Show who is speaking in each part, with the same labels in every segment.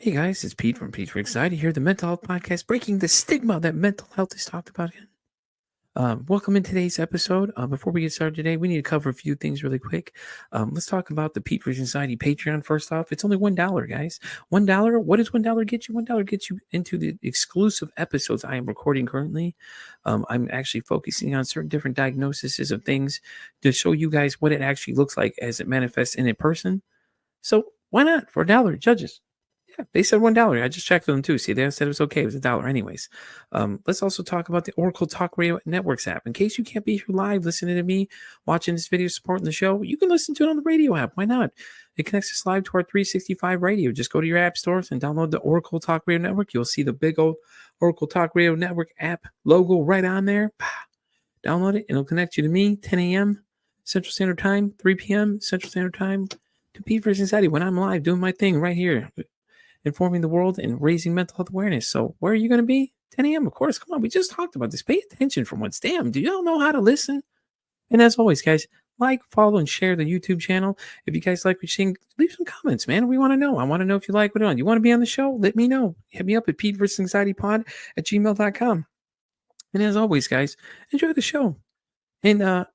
Speaker 1: Hey guys, it's Pete from Pete for Anxiety here, the mental health podcast, breaking the stigma that mental health is talked about again. Welcome in today's episode. Before we get started today, we need to cover a few things really quick. Let's talk about the Pete for Anxiety Patreon first off. It's only $1, guys. $1. What does $1 get you? $1 gets you into the exclusive episodes I am recording currently. I'm actually focusing on certain different diagnoses of things to show you guys what it actually looks like as it manifests in a person. So why not for $1, judges? Yeah, they said $1. I just checked with them too. See, they said it was okay. It was $1 anyways. Let's also talk about the Oracle Talk Radio Networks app. In case you can't be here live listening to me, watching this video, supporting the show, you can listen to it on the radio app. Why not? It connects us live to our 365 radio. Just go to your app stores and download the Oracle Talk Radio Network. You'll see the big old Oracle Talk Radio Network app logo right on there. Download it and it'll connect you to me, 10 a.m. Central Standard Time, 3 p.m. Central Standard Time, to Pete for Anxiety when I'm live doing my thing right here, informing the world and raising mental health awareness. So where are you going to be? 10 a.m., of course. Come on, we just talked about this. Pay attention for once. Damn, do y'all know how to listen? And as always, guys, like, follow, and share the YouTube channel. If you guys like what you're seeing, leave some comments, man. We want to know. I want to know if you like what you're on. You want to be on the show? Let me know. Hit me up at PeteVersusAnxietyPod@gmail.com. And as always, guys, enjoy the show. And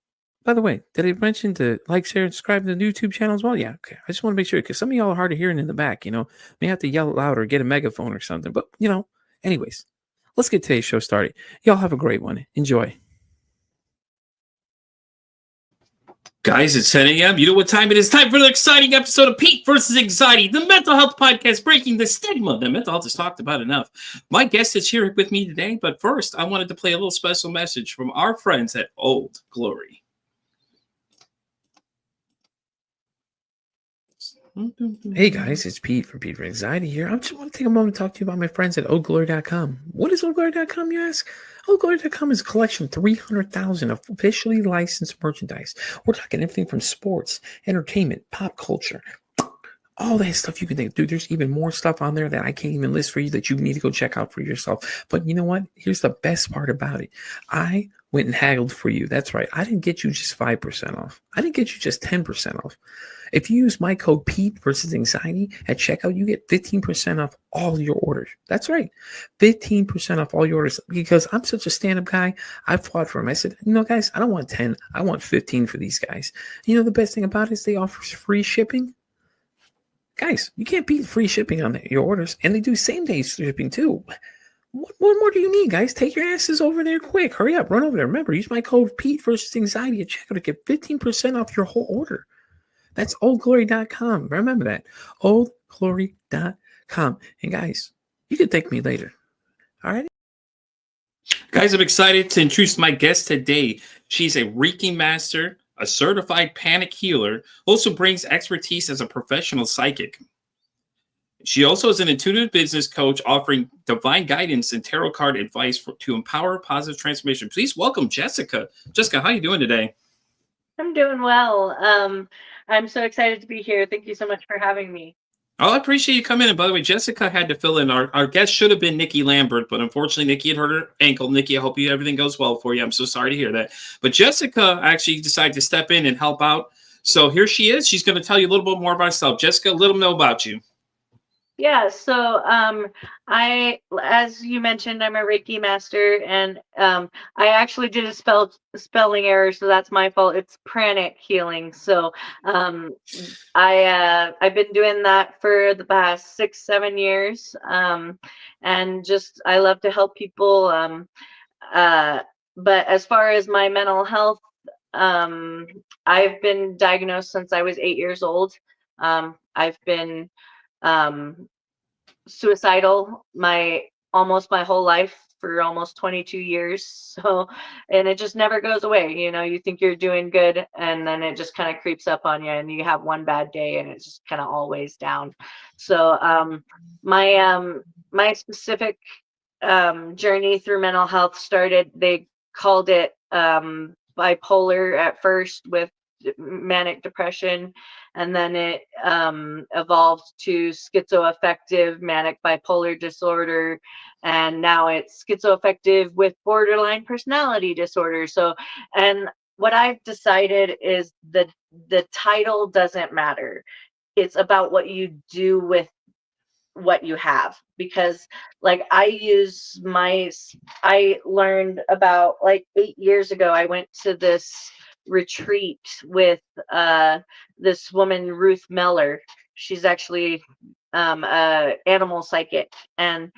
Speaker 1: by the way, did I mention to like, share, and subscribe to the YouTube channel as well? Yeah, okay. I just want to make sure because some of y'all are hard of hearing in the back, may have to yell loud or get a megaphone or something. But, anyways, let's get today's show started. Y'all have a great one. Enjoy. Guys, it's 10 a.m. You know what time it is? Time for an exciting episode of Pete versus Anxiety, the mental health podcast breaking the stigma that mental health is talked about enough. My guest is here with me today, but first, I wanted to play a little special message from our friends at Old Glory. Hey guys, it's Pete from Pete for Anxiety here. I just want to take a moment to talk to you about my friends at oldglory.com. What is oldglory.com, you ask? Oldglory.com is a collection of 300,000 officially licensed merchandise. We're talking everything from sports, entertainment, pop culture, all that stuff you can think. Dude, there's even more stuff on there that I can't even list for you that you need to go check out for yourself. But you know what? Here's the best part about it. I went and haggled for you. That's right. I didn't get you just 5% off. I didn't get you just 10% off. If you use my code Pete versus Anxiety at checkout, you get 15% off all your orders. That's right. 15% off all your orders. Because I'm such a stand-up guy, I fought for them. I said, guys, I don't want 10. I want 15 for these guys. The best thing about it is they offer free shipping. Guys, you can't beat free shipping on your orders. And they do same-day shipping, too. What more do you need, guys? Take your asses over there quick. Hurry up. Run over there. Remember, use my code Pete versus Anxiety at checkout to get 15% off your whole order. That's oldglory.com. Remember that. Oldglory.com. And guys, you can thank me later. All right? Guys, I'm excited to introduce my guest today. She's a Reiki master, a certified panic healer, also brings expertise as a professional psychic. She also is an intuitive business coach offering divine guidance and tarot card advice to empower positive transformation. Please welcome Jessica. Jessica, how are you doing today?
Speaker 2: I'm doing well. I'm so excited to be here. Thank you so much for having me.
Speaker 1: Oh, I appreciate you coming in. By the way, Jessica had to fill in. Our guest should have been Nikki Lambert, but unfortunately, Nikki had hurt her ankle. Nikki, I hope everything goes well for you. I'm so sorry to hear that. But Jessica actually decided to step in and help out. So here she is. She's going to tell you a little bit more about herself. Jessica, let them know about you.
Speaker 2: Yeah, so as you mentioned, I'm a Reiki master, and I actually did a spelling error, so that's my fault. It's pranic healing. So I've been doing that for the past 6-7 years, and just I love to help people. But as far as my mental health, I've been diagnosed since I was 8 years old. I've been suicidal almost my whole life for almost 22 years. So, and it just never goes away. You think you're doing good, and then it just kind of creeps up on you, and you have one bad day, and it's just kind of always down. So, my specific journey through mental health started. They called it bipolar at first with manic depression, and then it evolved to schizoaffective manic bipolar disorder, and now it's schizoaffective with borderline personality disorder. So, and what I've decided is that the title doesn't matter. It's about what you do with what you have, because like I learned about like 8 years ago, I went to this retreat with this woman, Ruth Meller. She's actually a animal psychic, and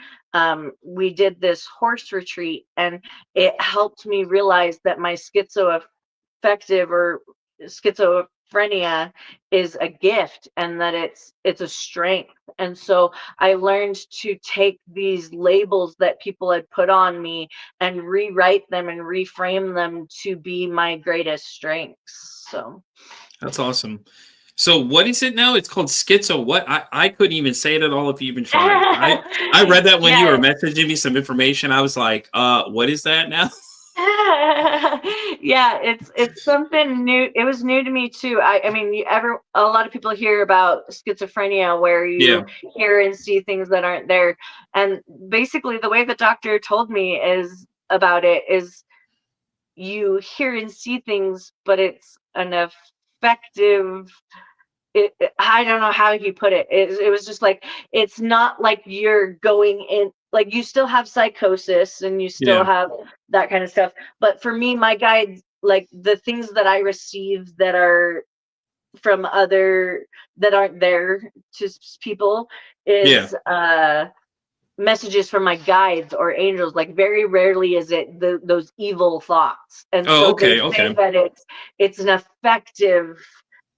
Speaker 2: we did this horse retreat, and it helped me realize that my schizoaffective or schizophrenia is a gift, and that it's a strength. And so I learned to take these labels that people had put on me and rewrite them and reframe them to be my greatest strengths. So
Speaker 3: That's awesome. So what is it now? It's called schizo. What? I couldn't even say it at all if you even tried. I read that when you were
Speaker 2: yeah.
Speaker 3: messaging me some information. I was like, what is that now?
Speaker 2: Yeah, it's something new. It was new to me too. I mean, a lot of people hear about schizophrenia where you
Speaker 3: Yeah.
Speaker 2: hear and see things that aren't there. And basically the way the doctor told me is about it is you hear and see things, but it's an effective, I don't know how he put it. It was just like, it's not like you're going in, like you still have psychosis and you still
Speaker 3: Yeah.
Speaker 2: have that kind of stuff. But for me, my guides, like the things that I receive that are from other, that aren't there to people,
Speaker 3: Yeah.
Speaker 2: is messages from my guides or angels. Like very rarely is it those evil thoughts. And
Speaker 3: Oh,
Speaker 2: so they
Speaker 3: okay.
Speaker 2: say
Speaker 3: Okay.
Speaker 2: that it's an effective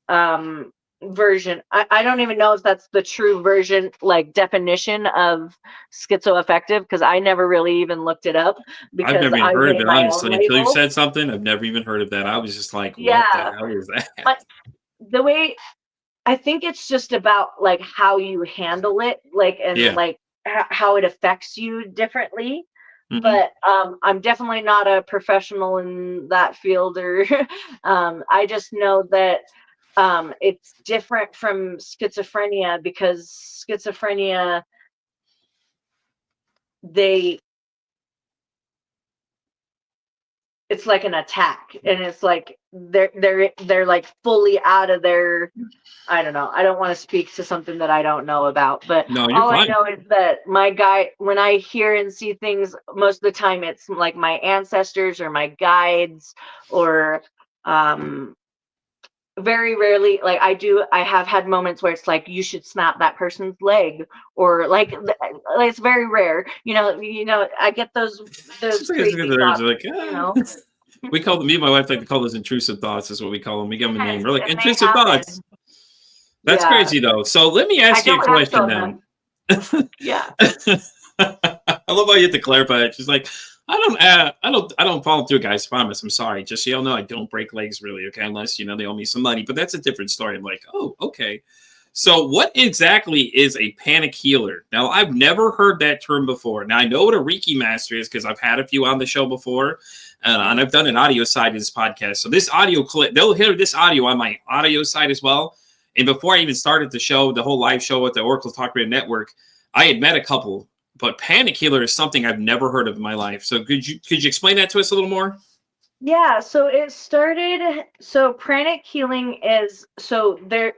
Speaker 2: um version. I don't even know if that's the true version, like definition of schizoaffective, because I never really even looked it up
Speaker 3: I've
Speaker 2: because
Speaker 3: never even
Speaker 2: I
Speaker 3: heard of
Speaker 2: made
Speaker 3: it,
Speaker 2: my own
Speaker 3: honestly, until you
Speaker 2: label.
Speaker 3: said something. I've never even heard of that. I was just like, what the
Speaker 2: Yeah,
Speaker 3: hell is that?
Speaker 2: but the way, I think it's just about like how you handle it, like, and
Speaker 3: Yeah.
Speaker 2: like how it affects you differently.
Speaker 3: Hmm.
Speaker 2: But I'm definitely not a professional in that field, or I just know that it's different from schizophrenia, because schizophrenia, they it's like an attack, and it's like they're like fully out of their, I don't know. I don't want to speak to something that I don't know about, but
Speaker 3: No, you're
Speaker 2: all I
Speaker 3: fine.
Speaker 2: know is that my guy, when I hear and see things, most of the time it's like my ancestors or my guides, or um very rarely, like I have had moments where it's like you should snap that person's leg, or like it's very rare. I get those crazy thoughts,
Speaker 3: Like,
Speaker 2: you know.
Speaker 3: we call them, me and my wife like to call those intrusive thoughts, is what we call them. We give them a name.
Speaker 2: Yes,
Speaker 3: We're like,
Speaker 2: and they
Speaker 3: intrusive thoughts.
Speaker 2: happen.
Speaker 3: That's
Speaker 2: Yeah,
Speaker 3: crazy though. So let me
Speaker 2: I
Speaker 3: ask you a
Speaker 2: don't act
Speaker 3: question
Speaker 2: on
Speaker 3: now.
Speaker 2: them. Yeah.
Speaker 3: I love how you have to clarify it. She's like, I don't follow through, guys. Promise. I'm sorry. Just so y'all know, I don't break legs really. Okay, unless they owe me some money. But that's a different story. I'm like, oh, okay. So what exactly is a panic healer? Now, I've never heard that term before. Now, I know what a Reiki master is because I've had a few on the show before, and I've done an audio side of this podcast. So this audio clip, they'll hear this audio on my audio side as well. And before I even started the show, the whole live show at the Oracle Talk Radio Network, I had met a couple. But panic healer is something I've never heard of in my life. So could you explain that to us a little more?
Speaker 2: Yeah, so it started, so pranic healing is, so the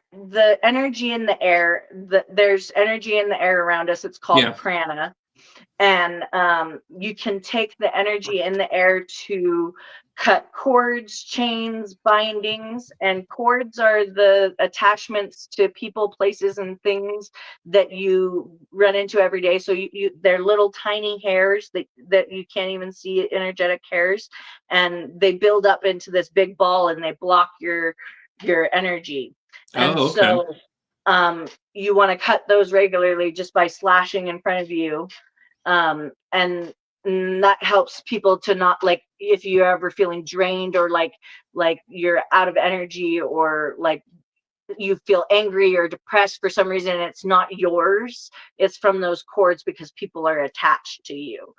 Speaker 2: energy in the air, there's energy in the air around us. It's called
Speaker 3: Yeah.
Speaker 2: prana. And you can take the energy in the air to cut cords, chains, bindings. And cords are the attachments to people, places, and things that you run into every day. So they're little tiny hairs that you can't even see, energetic hairs, and they build up into this big ball and they block your energy. And
Speaker 3: Oh, okay.
Speaker 2: so you want to cut those regularly just by slashing in front of you, and that helps people to not, like, if you're ever feeling drained, or like you're out of energy, or like you feel angry or depressed for some reason, it's not yours, it's from those cords, because people are attached to you.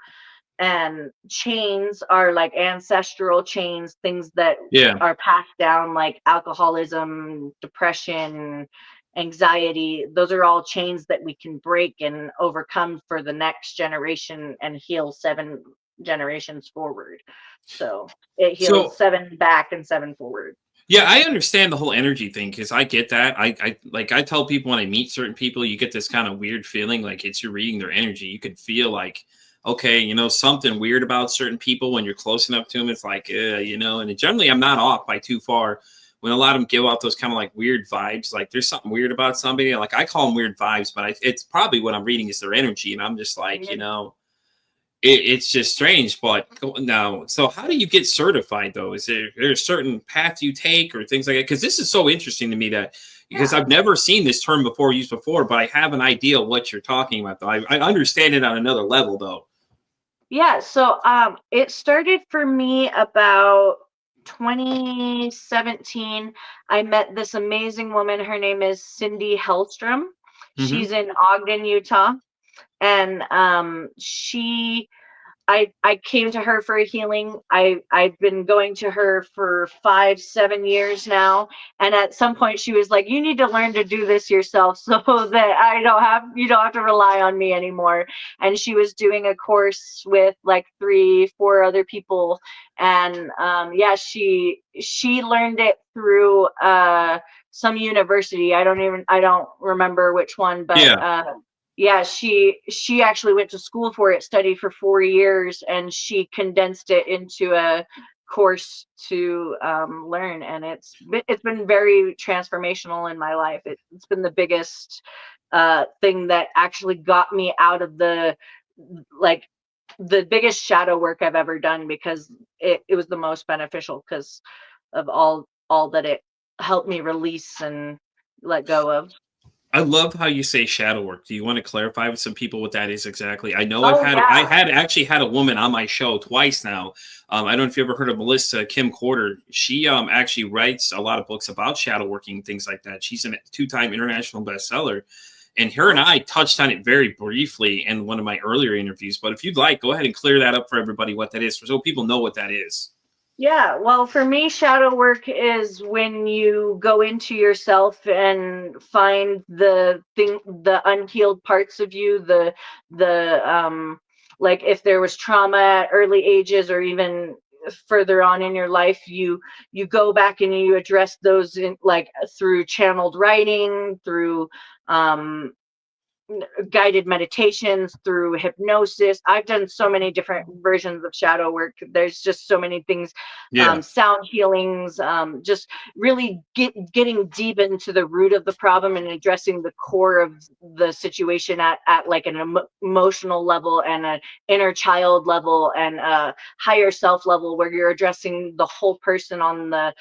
Speaker 2: And chains are like ancestral chains, things that
Speaker 3: Yeah.
Speaker 2: are passed down, like alcoholism, depression, anxiety. Those are all chains that we can break and overcome for the next generation, and heal 7 generations forward. So it heals
Speaker 3: So
Speaker 2: 7 back and 7 forward.
Speaker 3: Yeah, I understand the whole energy thing because I get that. I tell people when I meet certain people, you get this kind of weird feeling like it's you're reading their energy. You could feel like, okay, something weird about certain people when you're close enough to them. It's like, and generally I'm not off by too far. When a lot of them give off those kind of like weird vibes, like there's something weird about somebody. Like I call them weird vibes, but it's probably what I'm reading is their energy, and I'm just like, it's just strange. But now, so how do you get certified though? Is there a certain path you take or things like that? Because this is so interesting to me because I've never seen this term used before, but I have an idea of what you're talking about though. I understand it on another level though.
Speaker 2: Yeah, so it started for me about 2017. I met this amazing woman. Her name is Cindy Hellstrom.
Speaker 3: Hmm.
Speaker 2: She's in Ogden, Utah, and I came to her for a healing. I've been going to her for 5-7 years now, and at some point she was like, "You need to learn to do this yourself, so that you don't have to rely on me anymore." And she was doing a course with like 3-4 other people, and she learned it through some university. I don't remember which one, but
Speaker 3: Yeah.
Speaker 2: yeah, she actually went to school for it, studied for 4 years, and she condensed it into a course to learn. And it's been very transformational in my life. It's been the biggest thing that actually got me out of like the biggest shadow work I've ever done, because it was the most beneficial because of all that it helped me release and let go of.
Speaker 3: I love how you say shadow work. Do you want to clarify with some people what that is exactly? I know
Speaker 2: Oh
Speaker 3: I
Speaker 2: yeah.
Speaker 3: had actually had a woman on my show twice now. I don't know if you ever heard of Melissa Kim Corder. She actually writes a lot of books about shadow working, things like that. She's a two-time international bestseller. And her and I touched on it very briefly in one of my earlier interviews. But if you'd like, go ahead and clear that up for everybody what that is, so people know what that is.
Speaker 2: Yeah, well, for me, shadow work is when you go into yourself and find the unhealed parts of you, like if there was trauma at early ages or even further on in your life, you go back and you address those in like through channeled writing, through um guided meditations, through hypnosis. I've done so many different versions of shadow work. There's just so many things,
Speaker 3: Yeah.
Speaker 2: sound healings, just really getting deep into the root of the problem and addressing the core of the situation at like an emotional level and an inner child level and a higher self level, where you're addressing the whole person on the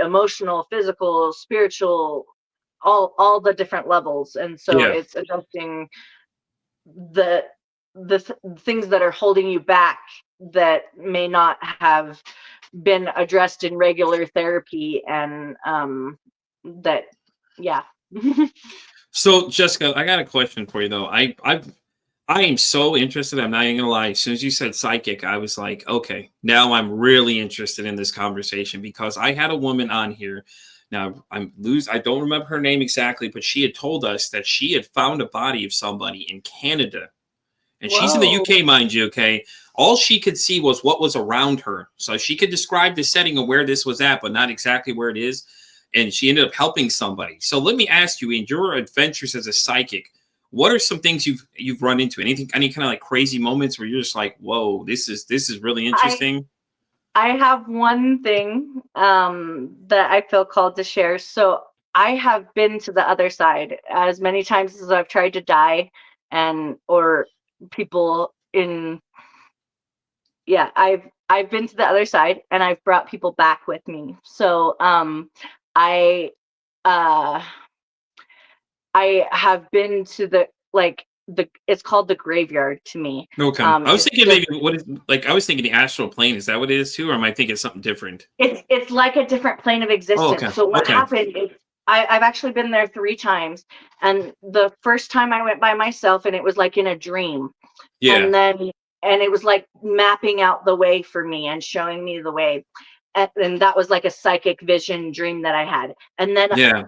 Speaker 2: emotional, physical, spiritual, all the different levels. And so
Speaker 3: Yeah.
Speaker 2: it's adjusting the things that are holding you back that may not have been addressed in regular therapy, and that yeah.
Speaker 3: So, Jessica, I got a question for you though. I am so interested. I'm not even gonna lie. As soon as you said psychic, I was like, okay, now I'm really interested in this conversation because I had a woman on here. Now I don't remember her name exactly, but she had told us that she had found a body of somebody in Canada. And she's in the
Speaker 2: Whoa.
Speaker 3: UK, mind you, okay? All she could see was what was around her. So she could describe the setting of where this was at, but not exactly where it is. And she ended up helping somebody. So let me ask you, in your adventures as a psychic, what are some things you've run into? Anything, any kind of like crazy moments where you're just like, whoa, this is really
Speaker 2: I
Speaker 3: interesting?
Speaker 2: I have one thing that I feel called to share. So I have been to the other side as many times as I've tried to die, and or people in yeah, I've been to the other side and I've brought people back with me. So I uh I have been to the it's called the graveyard to me.
Speaker 3: Okay. I was
Speaker 2: It's
Speaker 3: thinking
Speaker 2: just
Speaker 3: maybe what is like I was thinking the astral plane. Is that what it is too? Or am I thinking something different?
Speaker 2: it's like a different plane of
Speaker 3: Oh, okay.
Speaker 2: existence. So what
Speaker 3: Okay.
Speaker 2: happened is I've actually been there 3 times, and the first time I went by myself, and it was like in a dream,
Speaker 3: Yeah.
Speaker 2: and it was like mapping out the way for me and showing me the way, and that was like a psychic vision dream that I had,
Speaker 3: Yeah.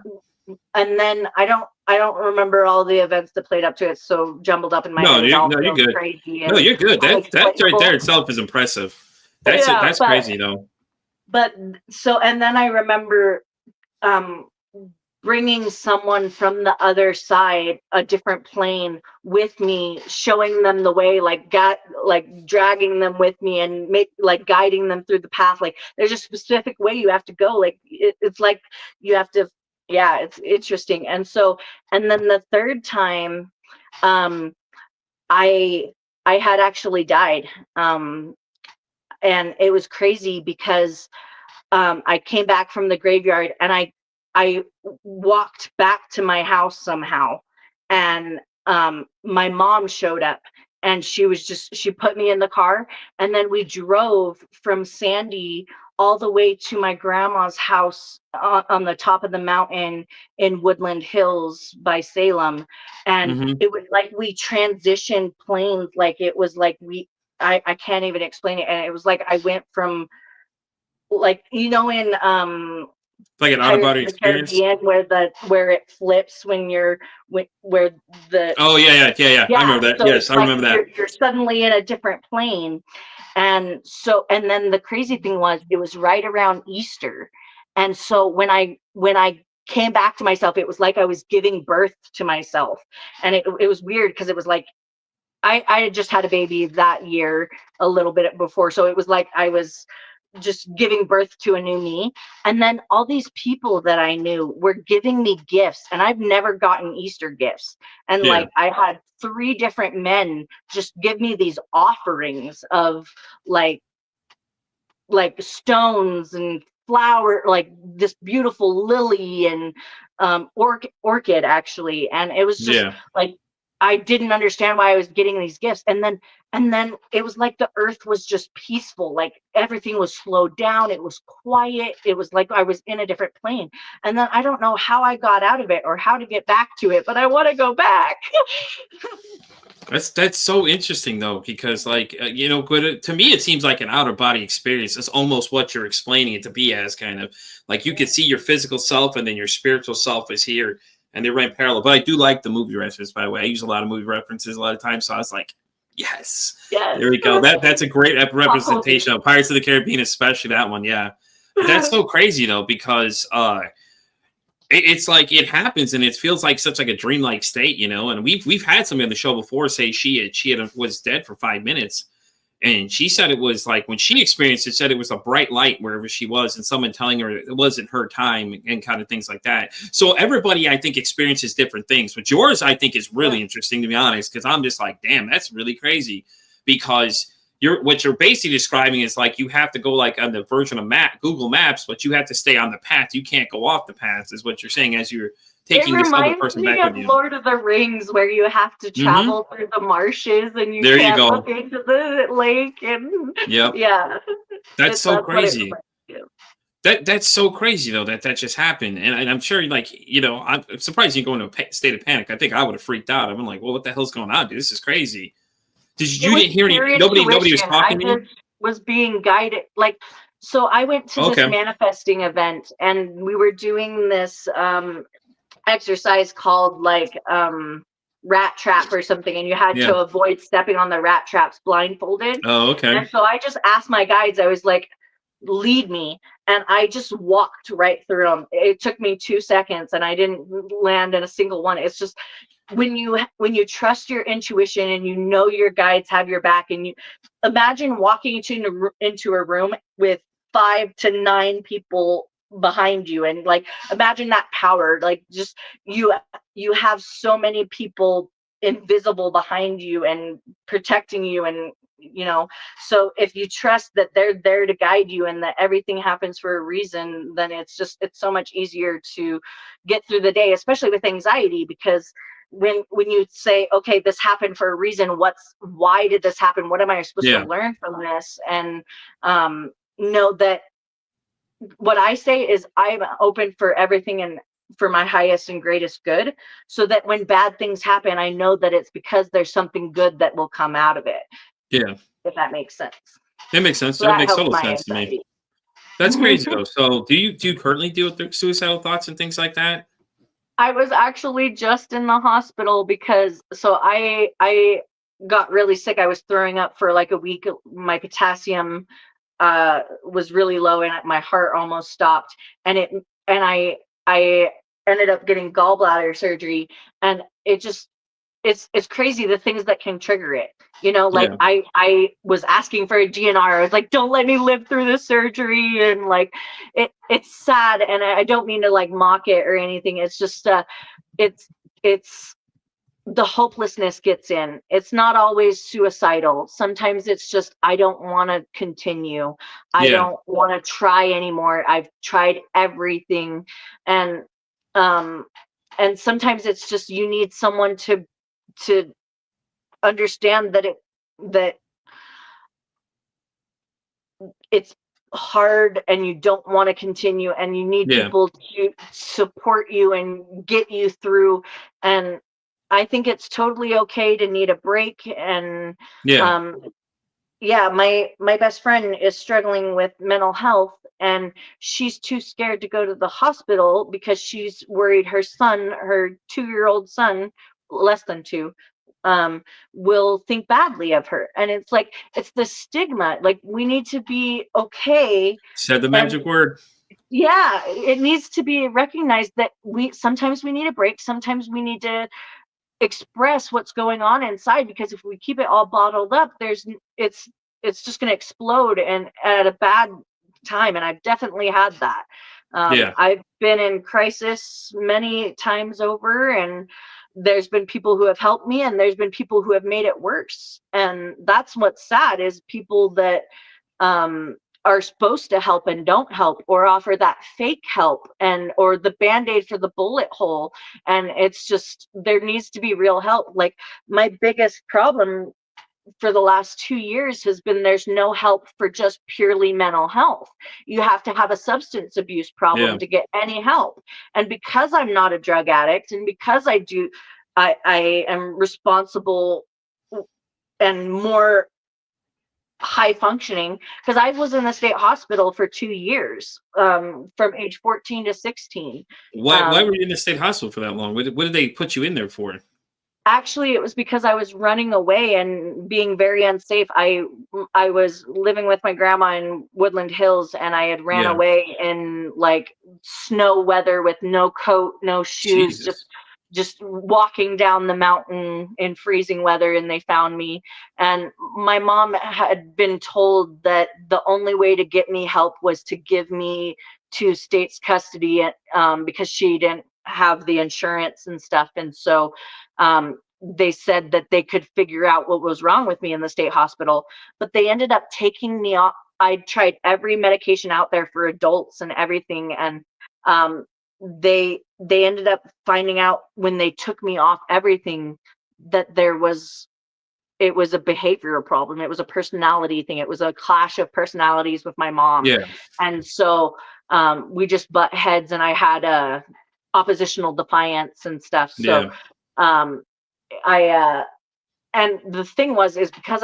Speaker 2: and then I don't remember all the events that played up to it. So jumbled up in my
Speaker 3: No,
Speaker 2: head, it all
Speaker 3: you're
Speaker 2: feels
Speaker 3: good.
Speaker 2: crazy
Speaker 3: No,
Speaker 2: and
Speaker 3: you're good. That right there
Speaker 2: unexplainable.
Speaker 3: itself is impressive.
Speaker 2: Yeah,
Speaker 3: That's
Speaker 2: but
Speaker 3: crazy though.
Speaker 2: but so, and then I remember um bringing someone from the other side, a different plane, with me, showing them the way, like dragging them with me and like guiding them through the path. Like there's a specific way you have to go. Like it's like you have to, yeah, it's interesting. And so, and then the third time, um, I I had actually died. And it was crazy because I came back from the graveyard and I walked back to my house somehow, and my mom showed up, and she put me in the car, and then we drove from Sandy all the way to my grandma's house on the top of the mountain in Woodland Hills by Salem. And
Speaker 3: Hmm.
Speaker 2: it was like we transitioned planes. Like it was like I can't even explain it. And it was like I went from, like, in
Speaker 3: Like an out of
Speaker 2: Pirates
Speaker 3: body
Speaker 2: of the
Speaker 3: experience.
Speaker 2: Caribbean, where it flips when you're where the
Speaker 3: Oh yeah. I
Speaker 2: yeah,
Speaker 3: remember that.
Speaker 2: so
Speaker 3: Yes,
Speaker 2: it's
Speaker 3: I
Speaker 2: like
Speaker 3: remember that.
Speaker 2: you're suddenly in a different plane. And so, and then the crazy thing was, it was right around Easter. And so when I came back to myself, it was like I was giving birth to myself. And it was weird because it was like I had just had a baby that year, a little bit before. So it was like I was just giving birth to a new me. And then all these people that I knew were giving me gifts, and I've never gotten Easter gifts. And
Speaker 3: Yeah,
Speaker 2: like I had three different men just give me these offerings of like stones and flower, like this beautiful lily and orchid actually. And it was just
Speaker 3: yeah,
Speaker 2: like I didn't understand why I was getting these gifts. And then it was like the earth was just peaceful, like everything was slowed down, it was quiet, it was like I was in a different plane. And then I don't know how I got out of it or how to get back to it, but I want to go back.
Speaker 3: that's so interesting though, because like but to me it seems like an out of body experience. It's almost what you're explaining it to be as, kind of like you can see your physical self and then your spiritual self is here, and they run parallel. But I do like the movie reference, by the way. I use a lot of movie references a lot of times, so I was like, yes,
Speaker 2: Yes.
Speaker 3: there we go. That's a great
Speaker 2: Pop culture.
Speaker 3: representation of Pirates of the Caribbean, especially that one. Yeah, but that's so crazy though, because it's like it happens and it feels like such like a dreamlike state, and we've had somebody on the show before say she had was dead for 5 minutes, and she said it was like when she experienced it, said it was a bright light wherever she was and someone telling her it wasn't her time and kind of things like that. So everybody, I think, experiences different things, but yours, I think, is really interesting, to be honest, because I'm just like, damn, that's really crazy, because what you're basically describing is like you have to go like on the version of Google Maps, but you have to stay on the path. You can't go off the path, is what you're saying, as you're
Speaker 2: It
Speaker 3: taking this other
Speaker 2: reminds
Speaker 3: person
Speaker 2: me
Speaker 3: back
Speaker 2: of
Speaker 3: with you.
Speaker 2: Lord of the Rings, where you have to
Speaker 3: Hmm.
Speaker 2: travel through the marshes and you
Speaker 3: There you
Speaker 2: can't
Speaker 3: go.
Speaker 2: look into the lake. And
Speaker 3: Yep.
Speaker 2: yeah,
Speaker 3: That's so
Speaker 2: that's what it
Speaker 3: crazy.
Speaker 2: reminds me of.
Speaker 3: That's so crazy though that just happened, and I'm sure, like, I'm surprised you go into a state of panic. I think I would have freaked out. I'm like, well, what the hell's going on, dude? This is crazy.
Speaker 2: It
Speaker 3: You
Speaker 2: was
Speaker 3: didn't hear any?
Speaker 2: pure
Speaker 3: Nobody was
Speaker 2: intuition. I
Speaker 3: talking to you?
Speaker 2: just was being guided. Like, so I went to this
Speaker 3: Okay.
Speaker 2: manifesting event, and we were doing this exercise called like rat trap or something, and you had
Speaker 3: Yeah.
Speaker 2: to avoid stepping on the rat traps blindfolded.
Speaker 3: Oh, okay.
Speaker 2: And so I just asked my guides, I was like, lead me. And I just walked right through them. It took me 2 seconds and I didn't land in a single one. It's just when you trust your intuition and you know your guides have your back, and you imagine walking into a room with 5 to 9 people behind you, and like imagine that power, like just you you have so many people invisible behind you and protecting you. And so if you trust that they're there to guide you and that everything happens for a reason, then it's so much easier to get through the day, especially with anxiety. Because when you say, okay, this happened for a reason, why did this happen, what am I supposed to
Speaker 3: Yeah.
Speaker 2: learn from this? And know that what I say is I'm open for everything and for my highest and greatest good, so that when bad things happen, I know that it's because there's something good that will come out of it,
Speaker 3: Yeah.
Speaker 2: if that makes sense.
Speaker 3: That makes sense.
Speaker 2: So
Speaker 3: That
Speaker 2: that
Speaker 3: makes
Speaker 2: helps
Speaker 3: total
Speaker 2: my
Speaker 3: sense to me.
Speaker 2: anxiety.
Speaker 3: That's crazy though. So do you currently deal with suicidal thoughts and things like that?
Speaker 2: I was actually just in the hospital because I got really sick. I was throwing up for like a week. My potassium was really low and my heart almost stopped, and I ended up getting gallbladder surgery, and it's crazy the things that can trigger it. Like
Speaker 3: Yeah.
Speaker 2: I was asking for a DNR. I was like, don't let me live through the surgery, and like it's sad, and I don't mean to like mock it or anything. It's just it's the hopelessness gets in. It's not always suicidal. Sometimes it's just, I don't want to continue. I
Speaker 3: Yeah.
Speaker 2: don't want to try anymore. I've tried everything. And um and sometimes it's just you need someone to understand that it's hard and you don't want to continue, and you need
Speaker 3: Yeah.
Speaker 2: people to support you and get you through. And I think it's totally okay to need a break. And
Speaker 3: Yeah.
Speaker 2: um yeah, my best friend is struggling with mental health, and she's too scared to go to the hospital because she's worried her son, her 2-year-old son, less than 2, will think badly of her. And it's like, it's the stigma. Like, we need to be okay.
Speaker 3: Said the
Speaker 2: And
Speaker 3: magic word.
Speaker 2: yeah, it needs to be recognized that we sometimes we need a break, sometimes we need to express what's going on inside, because if we keep it all bottled up, it's just going to explode, and at a bad time. And I've definitely had that.
Speaker 3: Yeah.
Speaker 2: I've been in crisis many times over, and there's been people who have helped me, and there's been people who have made it worse. And that's what's sad, is people that um are supposed to help and don't help, or offer that fake help, and or the band-aid for the bullet hole. And it's just, there needs to be real help. Like, my biggest problem for the last 2 years has been, there's no help for just purely mental health. You have to have a substance abuse
Speaker 3: Yeah.
Speaker 2: problem to get any help. And because I'm not a drug addict, and because I am responsible and more high functioning, because I was in the state hospital for 2 years, from age 14 to 16.
Speaker 3: Why
Speaker 2: um,
Speaker 3: were you in the state hospital for that long? What did they put you in there for?
Speaker 2: Actually, it was because I was running away and being very unsafe. I was living with my grandma in Woodland Hills, and I had ran
Speaker 3: Yeah.
Speaker 2: away in like snow weather with no coat, no shoes,
Speaker 3: Jesus.
Speaker 2: just walking down the mountain in freezing weather, and they found me. And my mom had been told that the only way to get me help was to give me to state's custody, because she didn't have the insurance and stuff. And so they said that they could figure out what was wrong with me in the state hospital, but they ended up taking me off. I tried every medication out there for adults and everything, and um, they ended up finding out when they took me off everything that it was a behavioral problem. It was a personality thing. It was a clash of personalities with my mom.
Speaker 3: Yeah.
Speaker 2: And so we just butt heads, and I had a oppositional defiance and stuff. So
Speaker 3: Yeah.
Speaker 2: um, and the thing is because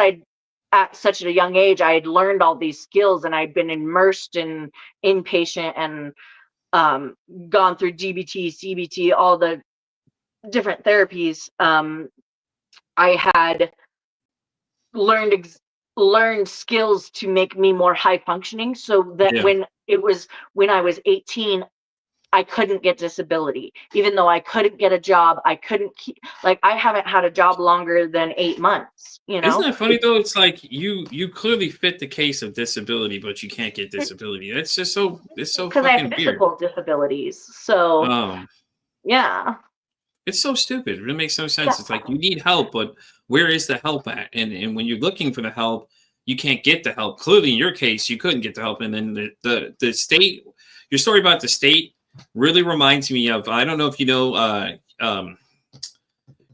Speaker 2: at such a young age, I had learned all these skills, and I'd been immersed in inpatient, and gone through DBT, CBT, all the different therapies. I had learned learned skills to make me more high functioning, so that
Speaker 3: Yeah.
Speaker 2: when I was 18, I couldn't get disability. Even though I couldn't get a job, I couldn't keep, like, I haven't had a job longer than 8 months,
Speaker 3: Isn't that funny though? It's like you clearly fit the case of disability, but you can't get disability. That's just it's so
Speaker 2: because I have
Speaker 3: fucking weird.
Speaker 2: physical disabilities. So
Speaker 3: Um,
Speaker 2: yeah.
Speaker 3: it's so stupid. It really makes no
Speaker 2: Yeah.
Speaker 3: sense. It's like you need help, but where is the help at? And when you're looking for the help, you can't get the help. Clearly, in your case, you couldn't get the help, and then the state. Your story about the state really reminds me of, I don't know if you know,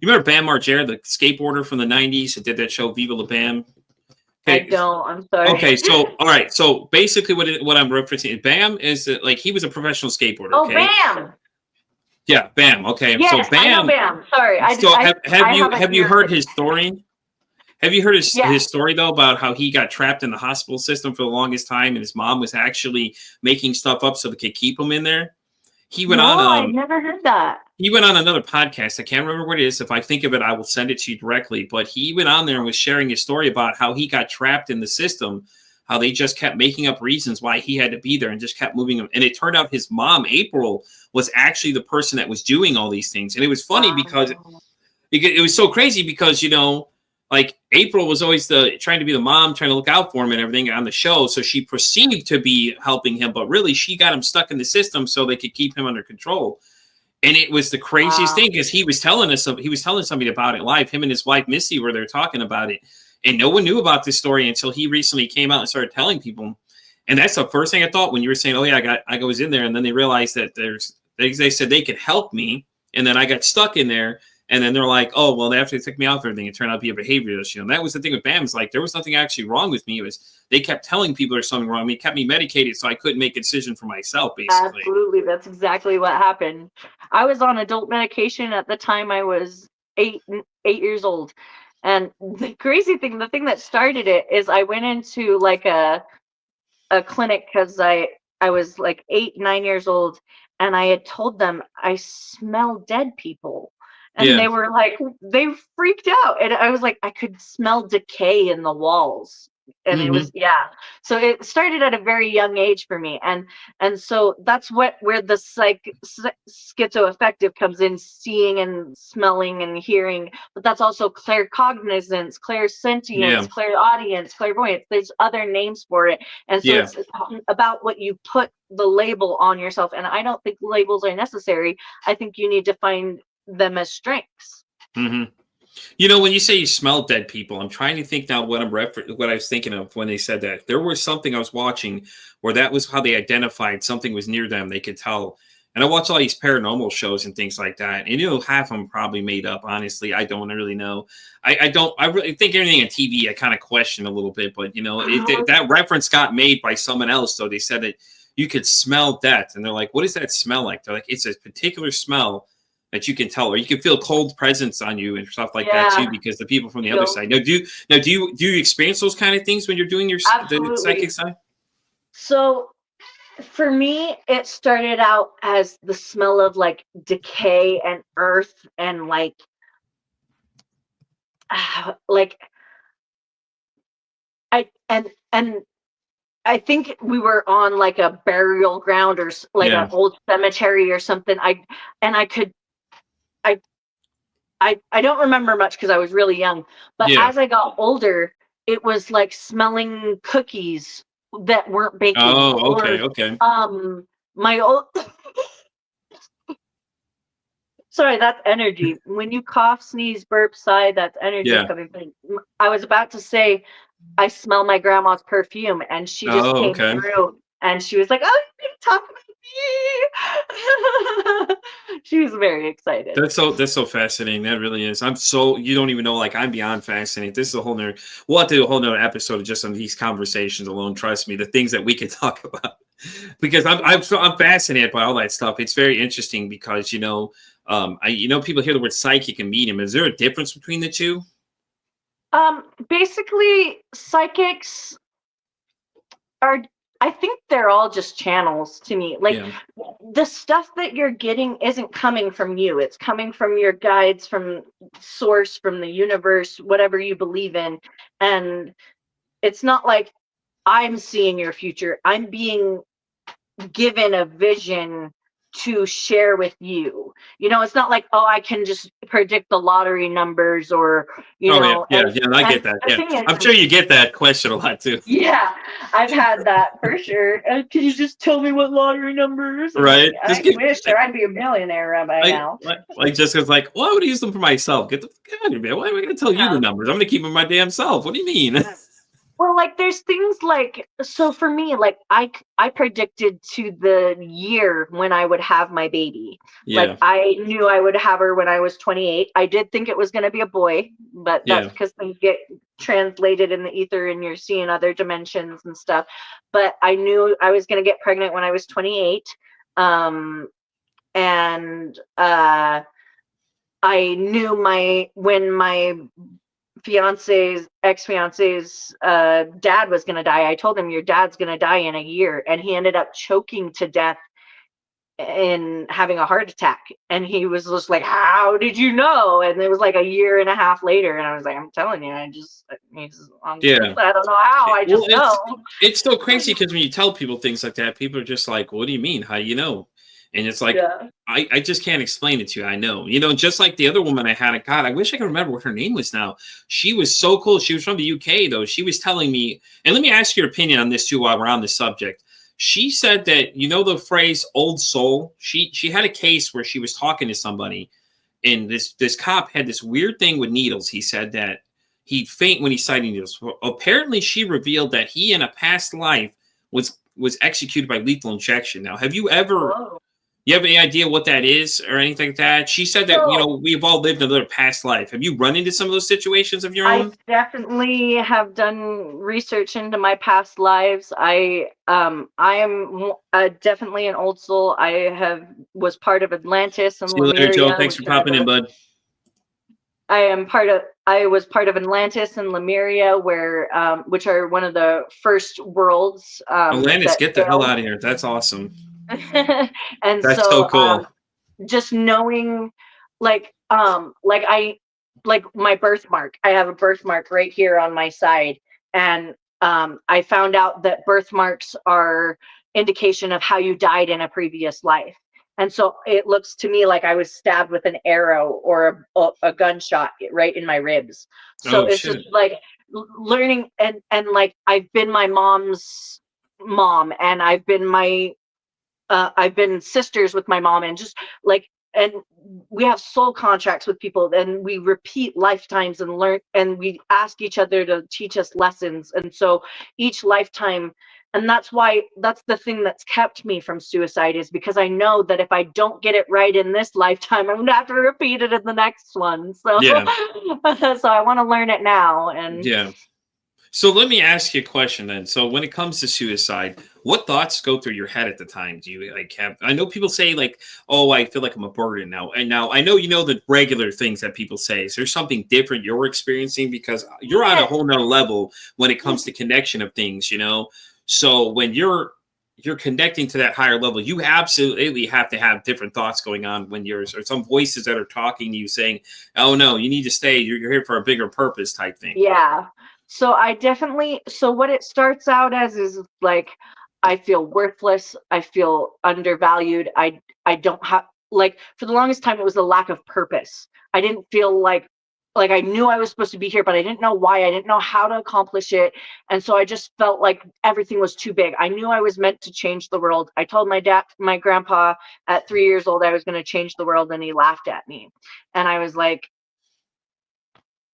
Speaker 3: you remember Bam Margera, the skateboarder from the '90s that did that show Viva La Bam.
Speaker 2: I
Speaker 3: Okay,
Speaker 2: don't. I'm sorry.
Speaker 3: okay, so all right, so basically, what I'm referencing, Bam is like he was a professional skateboarder.
Speaker 2: Oh,
Speaker 3: Okay,
Speaker 2: Bam.
Speaker 3: yeah, Bam. Okay, so
Speaker 2: Yes, I know
Speaker 3: Bam.
Speaker 2: Bam. Sorry,
Speaker 3: So
Speaker 2: I have a
Speaker 3: have you heard
Speaker 2: haircut.
Speaker 3: his story? Have you heard
Speaker 2: Yes.
Speaker 3: his story though about how he got trapped in the hospital system for the longest time, and his mom was actually making stuff up so they could keep him in there? He went
Speaker 2: No, I
Speaker 3: on
Speaker 2: never heard that.
Speaker 3: he went on another podcast. I can't remember what it is. If I think of it, I will send it to you directly. But he went on there and was sharing his story about how he got trapped in the system, how they just kept making up reasons why he had to be there and just kept moving him. And it turned out his mom, April, was actually the person that was doing all these things. And it was funny because it was so crazy because, like April was always trying to be the mom, trying to look out for him and everything on the show. So she perceived to be helping him, but really she got him stuck in the system so they could keep him under control. And it was the craziest thing because he was telling somebody about it live. Him and his wife Missy were there talking about it, and no one knew about this story until he recently came out and started telling people. And that's the first thing I thought when you were saying, "Oh yeah, I was in there," and then they realized that they said they could help me, and then I got stuck in there. And then they're like, "Oh, well, after they took me off everything, it turned out to be a behaviorist." And that was the thing with BAM. It's like there was nothing actually wrong with me. It was they kept telling people there's something wrong with me, kept me medicated, so I couldn't make a decision for myself, basically.
Speaker 2: Absolutely. That's exactly what happened. I was on adult medication at the time I was 8 years old. And the crazy thing, the thing that started it is I went into like a clinic because I was like 8, 9 years old, and I had told them I smell dead people. And
Speaker 3: Yeah.
Speaker 2: they were like, they freaked out. And I was like, I could smell decay in the walls. And it was, so it started at a very young age for me. And so that's where the schizoaffective comes in, seeing and smelling and hearing. But that's also claircognizance, clairsentience, clairaudience, clairvoyance. There's other names for it. And so it's about what you put the label on yourself. And I don't think labels are necessary. I think you need to find them as strengths.
Speaker 3: When you say you smell dead people, I'm trying to think now what I was thinking of when they said that. There was something I was watching where that was how they identified something was near them. They could tell. And I watch all these paranormal shows and things like that. And half of them probably made up. Honestly, I don't really know. I really think anything on TV I kind of question a little bit. But that reference got made by someone else. So they said that you could smell death, and they're like, "What does that smell like?" They're like, "It's a particular smell that you can tell, or you can feel cold presence on you and stuff like that too, because the people from the other side." Now, do you experience those kind of things when you're doing the psychic side?
Speaker 2: So for me, it started out as the smell of like decay and earth and like I think we were on like a burial ground or like an old cemetery or something. I don't remember much because I was really young, but as I got older, it was like smelling cookies that weren't baking.
Speaker 3: Oh, okay.
Speaker 2: My old sorry, that's energy. When you cough, sneeze, burp, sigh, that's energy coming from. I was about to say, I smell my grandma's perfume, and she just came through, and she was like, "Oh, you can talk about me." She was very excited.
Speaker 3: That's so fascinating. That really is. You don't even know. Like, I'm beyond fascinated. This is a whole nother. We'll have to do a whole nother episode just on these conversations alone. Trust me, the things that we could talk about, because I'm fascinated by all that stuff. It's very interesting because people hear the word psychic and medium. Is there a difference between the two?
Speaker 2: Basically, psychics I think they're all just channels to me. Like the stuff that you're getting isn't coming from you. It's coming from your guides, from source, from the universe, whatever you believe in. And it's not like I'm seeing your future. I'm being given a vision to share with you. It's not like, oh, I can just predict the lottery numbers or
Speaker 3: I get that. I'm sure you get that question a lot too.
Speaker 2: Yeah, I've had that for sure. Can you just tell me what lottery numbers?
Speaker 3: Right.
Speaker 2: I wish I'd be a millionaire by now.
Speaker 3: Like Jessica's like, well, I would use them for myself. Get the fuck out of here, man. Why am I going to tell you the numbers? I'm going to keep them my damn self. What do you mean?
Speaker 2: Well, like there's things like, so for me, like I predicted to the year when I would have my baby. Like I knew I would have her when I was 28. I did think it was going to be a boy, but that's because things get translated in the ether and you're seeing other dimensions and stuff. But I knew I was going to get pregnant when I was 28. I knew when my ex-fiance's dad was going to die. I told him, your dad's going to die in a year, and he ended up choking to death in having a heart attack, and he was just like, how did you know? And it was like a year and a half later, and I was like, I'm telling you, he's on,
Speaker 3: Yeah.
Speaker 2: I don't know how, I
Speaker 3: Well,
Speaker 2: just know.
Speaker 3: it's so crazy because when you tell people things like that, people are just like, "What do you mean? How do you know?" And it's like,
Speaker 2: Yeah.
Speaker 3: I just can't explain it to you. I know, just like the other woman I had. God, I wish I could remember what her name was now. She was so cool. She was from the UK though. She was telling me, and let me ask your opinion on this too while we're on this subject. She said that the phrase "old soul." She had a case where she was talking to somebody, and this cop had this weird thing with needles. He said that he'd faint when he sighted needles. Well, apparently, she revealed that he in a past life was executed by lethal injection. Now,
Speaker 2: Whoa.
Speaker 3: you have any idea what that is or anything like that? She said that
Speaker 2: So
Speaker 3: we've all lived another past life. Have you run into some of those situations of your
Speaker 2: I
Speaker 3: own?
Speaker 2: definitely have done research into my past lives. I am definitely an old soul. Was part of Atlantis and
Speaker 3: See you later, Joe.
Speaker 2: Lemuria,
Speaker 3: Thanks for popping in, bud.
Speaker 2: I was part of Atlantis and Lemuria, where which are one of the first worlds
Speaker 3: Atlantis,
Speaker 2: that
Speaker 3: get the hell
Speaker 2: failed.
Speaker 3: out of here. That's awesome.
Speaker 2: And
Speaker 3: That's so
Speaker 2: so
Speaker 3: cool.
Speaker 2: just knowing, like like my birthmark, I have a birthmark right here on my side, and I found out that birthmarks are indication of how you died in a previous life. And so it looks to me like I was stabbed with an arrow or a gunshot right in my ribs. So
Speaker 3: Oh
Speaker 2: it's just
Speaker 3: shit.
Speaker 2: like learning, and like I've been my mom's mom, and I've been sisters with my mom, and just like, and we have soul contracts with people, and we repeat lifetimes and learn, and we ask each other to teach us lessons. And so each lifetime, and that's the thing that's kept me from suicide, is because I know that if I don't get it right in this lifetime, I'm gonna have to repeat it in the next one. So
Speaker 3: Yeah.
Speaker 2: so I want to learn it now. And
Speaker 3: Yeah. So let me ask you a question then. So when it comes to suicide, what thoughts go through your head at the time? Do you like have? I know people say like, "Oh, I feel like I'm a burden now." And now I know the regular things that people say. Is there something different you're experiencing because you're on a
Speaker 2: yes,
Speaker 3: whole nother level when it comes to connection of things? So when you're connecting to that higher level, you absolutely have to have different thoughts going on when or some voices that are talking to you saying, "Oh no, you need to stay. You're here for a bigger purpose," type thing.
Speaker 2: yeah. So what it starts out as is like, I feel worthless, I feel undervalued, I don't have, like, for the longest time it was a lack of purpose. I didn't feel like I knew I was supposed to be here, but I didn't know why, I didn't know how to accomplish it. And so I just felt like everything was too big. I knew I was meant to change the world. I told my grandpa at 3 years old I was going to change the world, and he laughed at me. And I was like,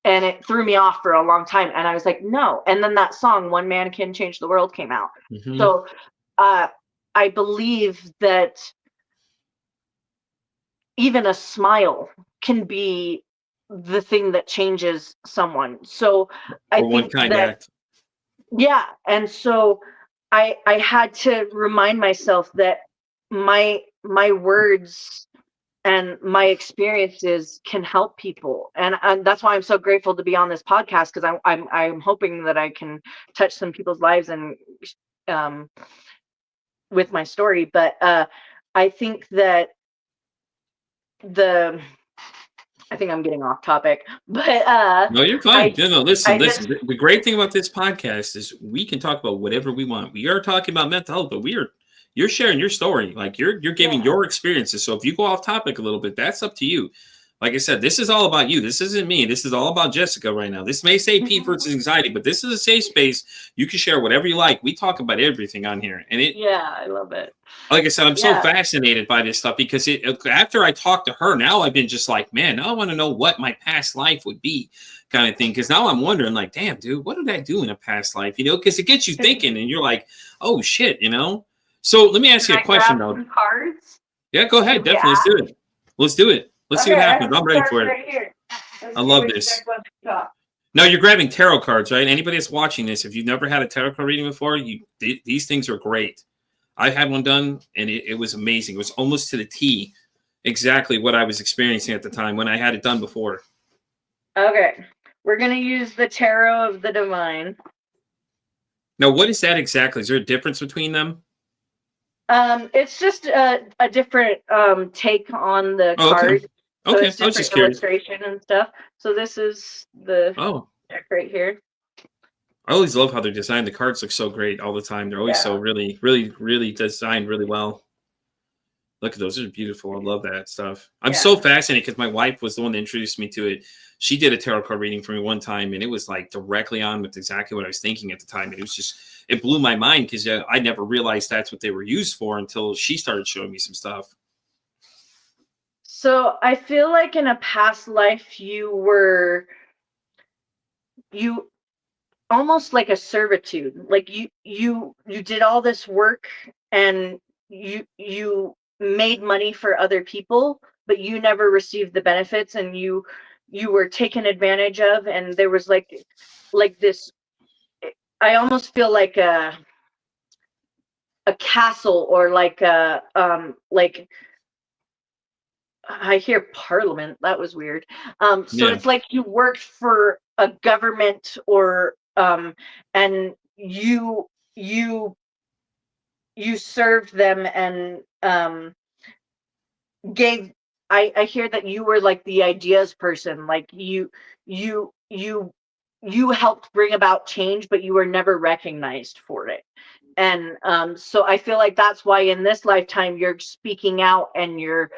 Speaker 2: and it threw me off for a long time, and I was like, no. And then that song "One Man Can Change the World" came out.
Speaker 3: Hmm.
Speaker 2: So uh I believe that even a smile can be the thing that changes someone. So I
Speaker 3: Or one
Speaker 2: think
Speaker 3: kind
Speaker 2: that,
Speaker 3: act.
Speaker 2: yeah. And so I had to remind myself that my words and my experiences can help people, and that's why I'm so grateful to be on this podcast, because I'm hoping that I can touch some people's lives, and um with my story. But I think that the I think I'm getting off topic, but
Speaker 3: No, you're fine.
Speaker 2: I
Speaker 3: No, listen,
Speaker 2: I
Speaker 3: listen.
Speaker 2: just
Speaker 3: The great thing about this podcast is we can talk about whatever we want. We are talking about mental health, but you're sharing your story. Like you're giving
Speaker 2: yeah.
Speaker 3: your experiences. So if you go off topic a little bit, that's up to you. Like I said, this is all about you. This isn't me. This is all about Jessica right now. This may say P versus anxiety, but this is a safe space. You can share whatever you like. We talk about everything on here. And
Speaker 2: Yeah, I love it.
Speaker 3: like I said, I'm so
Speaker 2: Yeah.
Speaker 3: fascinated by this stuff because after I talked to her, now I've been just like, man, now I want to know what my past life would be, kind of thing. Because now I'm wondering, like, damn, dude, what did I do in a past life? Because it gets you thinking, and you're like, oh shit. So let me ask
Speaker 2: Can
Speaker 3: you a
Speaker 2: I
Speaker 3: question,
Speaker 2: grab
Speaker 3: though.
Speaker 2: some cards?
Speaker 3: Yeah, go
Speaker 2: Should
Speaker 3: ahead,
Speaker 2: we
Speaker 3: definitely, let's
Speaker 2: ask?
Speaker 3: do it. Let's do it. Let's see what
Speaker 2: Okay, I
Speaker 3: happens.
Speaker 2: have
Speaker 3: I'm
Speaker 2: some
Speaker 3: ready
Speaker 2: cards
Speaker 3: for it.
Speaker 2: right here.
Speaker 3: I
Speaker 2: Let's see
Speaker 3: love
Speaker 2: which
Speaker 3: this.
Speaker 2: deck wants to talk.
Speaker 3: Now you're grabbing tarot cards, right? Anybody that's watching this, if you've never had a tarot card reading before, these things are great. I had one done, and it was amazing. It was almost to the T, exactly what I was experiencing at the time when I had it done before.
Speaker 2: Okay, we're gonna use the Tarot of the Divine.
Speaker 3: Now, what is that exactly? Is there a difference between them?
Speaker 2: It's just a different take on the
Speaker 3: Oh, okay.
Speaker 2: card. So
Speaker 3: Okay.
Speaker 2: it's
Speaker 3: I was
Speaker 2: different
Speaker 3: just curious.
Speaker 2: illustration and stuff. So this is the
Speaker 3: Oh,
Speaker 2: deck right here.
Speaker 3: I always love how they're designed. The cards look so great all the time. They're always so
Speaker 2: Yeah.
Speaker 3: really, really, really designed really well. Look at those. Those are beautiful. I love that stuff. I'm so
Speaker 2: Yeah.
Speaker 3: fascinated because my wife was the one that introduced me to it. She did a tarot card reading for me one time, and it was like directly on with exactly what I was thinking at the time. And it was just, it blew my mind because I never realized that's what they were used for until she started showing me some stuff.
Speaker 2: So I feel like in a past life you almost like a servitude. Like you did all this work and you made money for other people, but you never received the benefits, and you were taken advantage of, and there was like this. I almost feel like a castle, or like a like I hear parliament. That was weird. So
Speaker 3: Yeah.
Speaker 2: it's like you worked for a government, or and you you served them, and gave. I hear that you were like the ideas person. Like you you you helped bring about change, but you were never recognized for it. And so I feel like that's why in this lifetime you're speaking out, and you're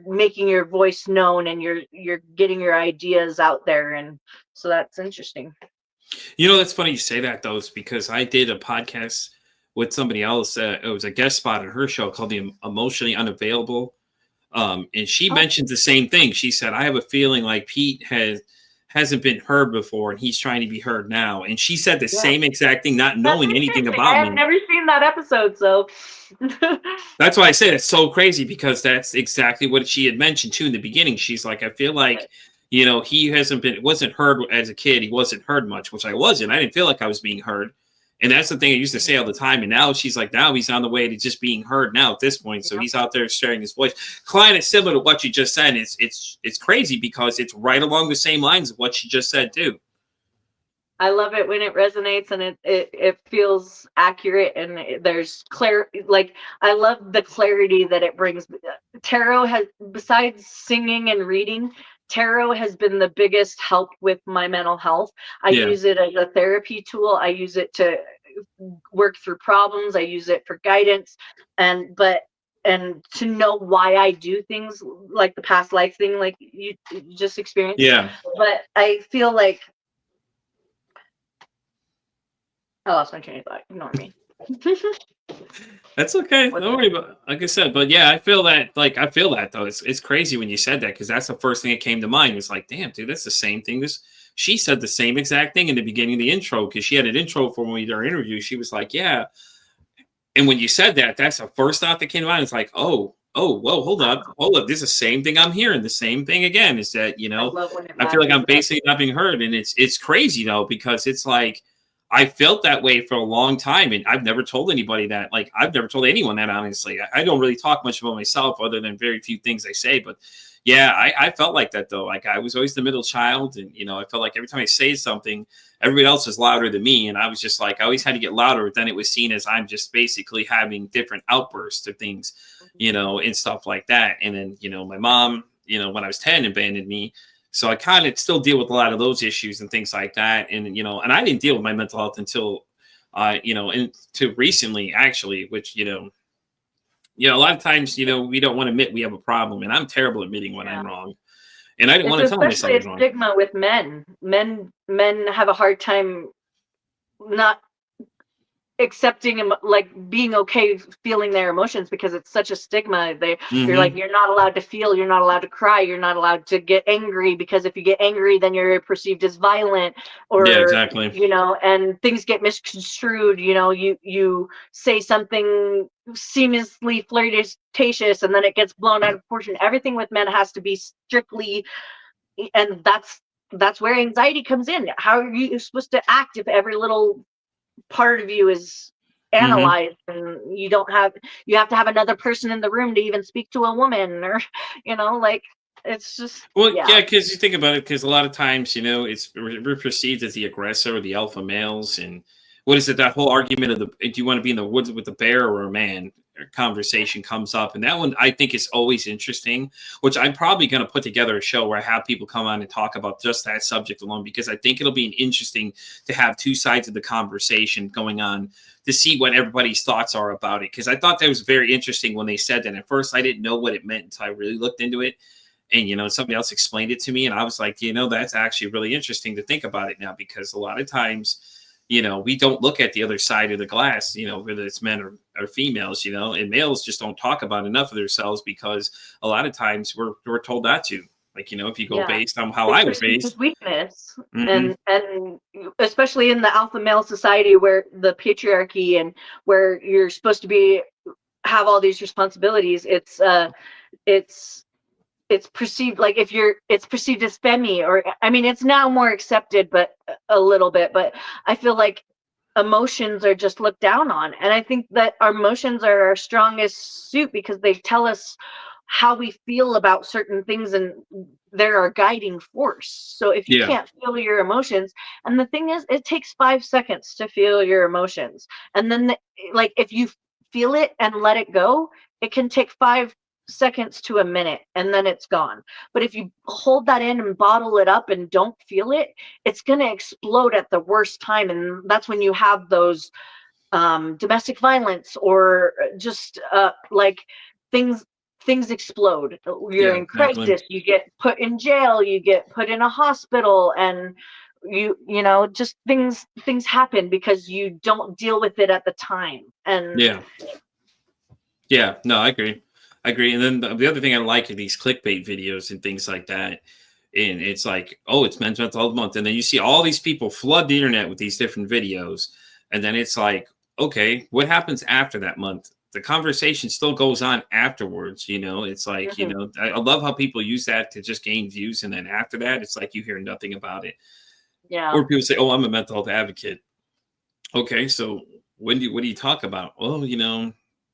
Speaker 2: making your voice known, and you're getting your ideas out there. And so that's interesting.
Speaker 3: You know, that's funny you say that, though, is because I did a podcast with somebody else. It was a guest spot on her show called The Emotionally Unavailable. And she
Speaker 2: Oh,
Speaker 3: mentioned the same thing. She said, I have a feeling like Pete hasn't been heard before and he's trying to be heard now. And she said the
Speaker 2: yeah,
Speaker 3: same exact thing, not
Speaker 2: that's
Speaker 3: knowing anything
Speaker 2: interesting. I
Speaker 3: about
Speaker 2: have
Speaker 3: me.
Speaker 2: never seen that episode, so
Speaker 3: That's why I said it's so crazy because that's exactly what she had mentioned too in the beginning. She's like, I feel like, he wasn't heard as a kid. He wasn't heard much, which I wasn't. I didn't feel like I was being heard. And that's the thing I used to say all the time. And now she's like, now he's on the way to just being heard now at this point. So
Speaker 2: yeah.
Speaker 3: he's out there sharing his voice. Klein, is similar to what you just said. It's crazy because it's right along the same lines of what she just said too.
Speaker 2: I love it when it resonates, and it feels accurate, and there's clear. Like, I love the clarity that it brings. Tarot has, besides singing and reading, tarot has been the biggest help with my mental health. I
Speaker 3: Yeah.
Speaker 2: use it as a therapy tool. I use it to work through problems. I use it for guidance, and to know why I do things, like the past life thing, like you just experienced.
Speaker 3: Yeah.
Speaker 2: But I feel like I lost my train of thought. Ignore me.
Speaker 3: That's okay.
Speaker 2: What
Speaker 3: Don't
Speaker 2: the-
Speaker 3: worry about it. Like I said, but yeah, I feel that though. It's crazy when you said that because that's the first thing that came to mind. It was like, damn, dude, that's the same thing. She said the same exact thing in the beginning of the intro because she had an intro for when we did our interview. She was like, yeah. And when you said that, that's the first thought that came to mind. It's like, whoa, hold up. This is the same thing I'm hearing. The same thing again is that,
Speaker 2: I love when it
Speaker 3: I feel like
Speaker 2: matches
Speaker 3: I'm
Speaker 2: up.
Speaker 3: basically not being heard. And it's crazy though, because it's like I felt that way for a long time. And I've never told anybody that. Like I've never told anyone that, honestly. I don't really talk much about myself other than very few things I say. But yeah, I felt like that though. Like I was always the middle child. And I felt like every time I say something, everybody else was louder than me. And I was just like, I always had to get louder. But then it was seen as I'm just basically having different outbursts of things, and stuff like that. And then, my mom, when I was 10, abandoned me. So I kind of still deal with a lot of those issues and things like that. And, and I didn't deal with my mental health until, until recently, actually, which, a lot of times, we don't want to admit we have a problem. And I'm terrible at admitting when
Speaker 2: Yeah.
Speaker 3: I'm wrong. And I didn't
Speaker 2: It's
Speaker 3: want to tell myself I
Speaker 2: especially a
Speaker 3: was wrong.
Speaker 2: stigma with men. Men have a hard time not accepting like being okay feeling their emotions, because it's such a stigma. You're like,
Speaker 3: Hmm.
Speaker 2: you're not allowed to feel, you're not allowed to cry, you're not allowed to get angry, because if you get angry then you're perceived as violent,
Speaker 3: Yeah,
Speaker 2: or
Speaker 3: exactly.
Speaker 2: and things get misconstrued. You say something seemingly flirtatious, and then it gets blown out of proportion. Everything with men has to be strictly, and that's where anxiety comes in. How are you supposed to act if every little part of you is
Speaker 3: Hmm.
Speaker 2: analyzed, and you have to have another person in the room to even speak to a woman, or like, it's just,
Speaker 3: Well,
Speaker 2: yeah.
Speaker 3: yeah, because you think about it, because a lot of times, it's we're perceived as the aggressor or the alpha males, and what is it? That whole argument of do you want to be in the woods with a bear or a man? Conversation comes up, and that one I think is always interesting. Which I'm probably going to put together a show where I have people come on and talk about just that subject alone, because I think it'll be interesting to have two sides of the conversation going on to see what everybody's thoughts are about it. Because I thought that was very interesting when they said that. At first, I didn't know what it meant until I really looked into it. And, somebody else explained it to me, and I was like, that's actually really interesting to think about it now, because a lot of times, we don't look at the other side of the glass, whether it's men or females, and males just don't talk about enough of themselves, because a lot of times we're told not to. Like, if you go based on how I was raised.
Speaker 2: Weakness. And especially in the alpha male society, where the patriarchy and where you're supposed to have all these responsibilities, it's perceived like it's perceived as femmy, or I mean, it's now more accepted, but a little bit, but I feel like emotions are just looked down on. And I think that our emotions are our strongest suit, because they tell us how we feel about certain things, and they're our guiding force. So if you can't feel your emotions, and the thing is, it takes 5 seconds to feel your emotions. And then like, if you feel it and let it go, it can take 5 seconds to a minute, and then it's gone. But if you hold that in and bottle it up and don't feel it, it's going to explode at the worst time. And that's when you have those domestic violence, or just like things explode. You're in crisis, exactly. You get put in jail, you get put in a hospital, and just things happen because you don't deal with it at the time. And
Speaker 3: no, I agree. And then the other thing I like are these clickbait videos and things like that. And it's like, oh, it's Men's Mental Health Month. And then you see all these people flood the internet with these different videos. And then it's like, okay, what happens after that month? The conversation still goes on afterwards. It's like, I love how people use that to just gain views. And then after that, it's like you hear nothing about it.
Speaker 2: Yeah.
Speaker 3: Or people say, oh, I'm a mental health advocate. Okay, so what do you talk about? Well,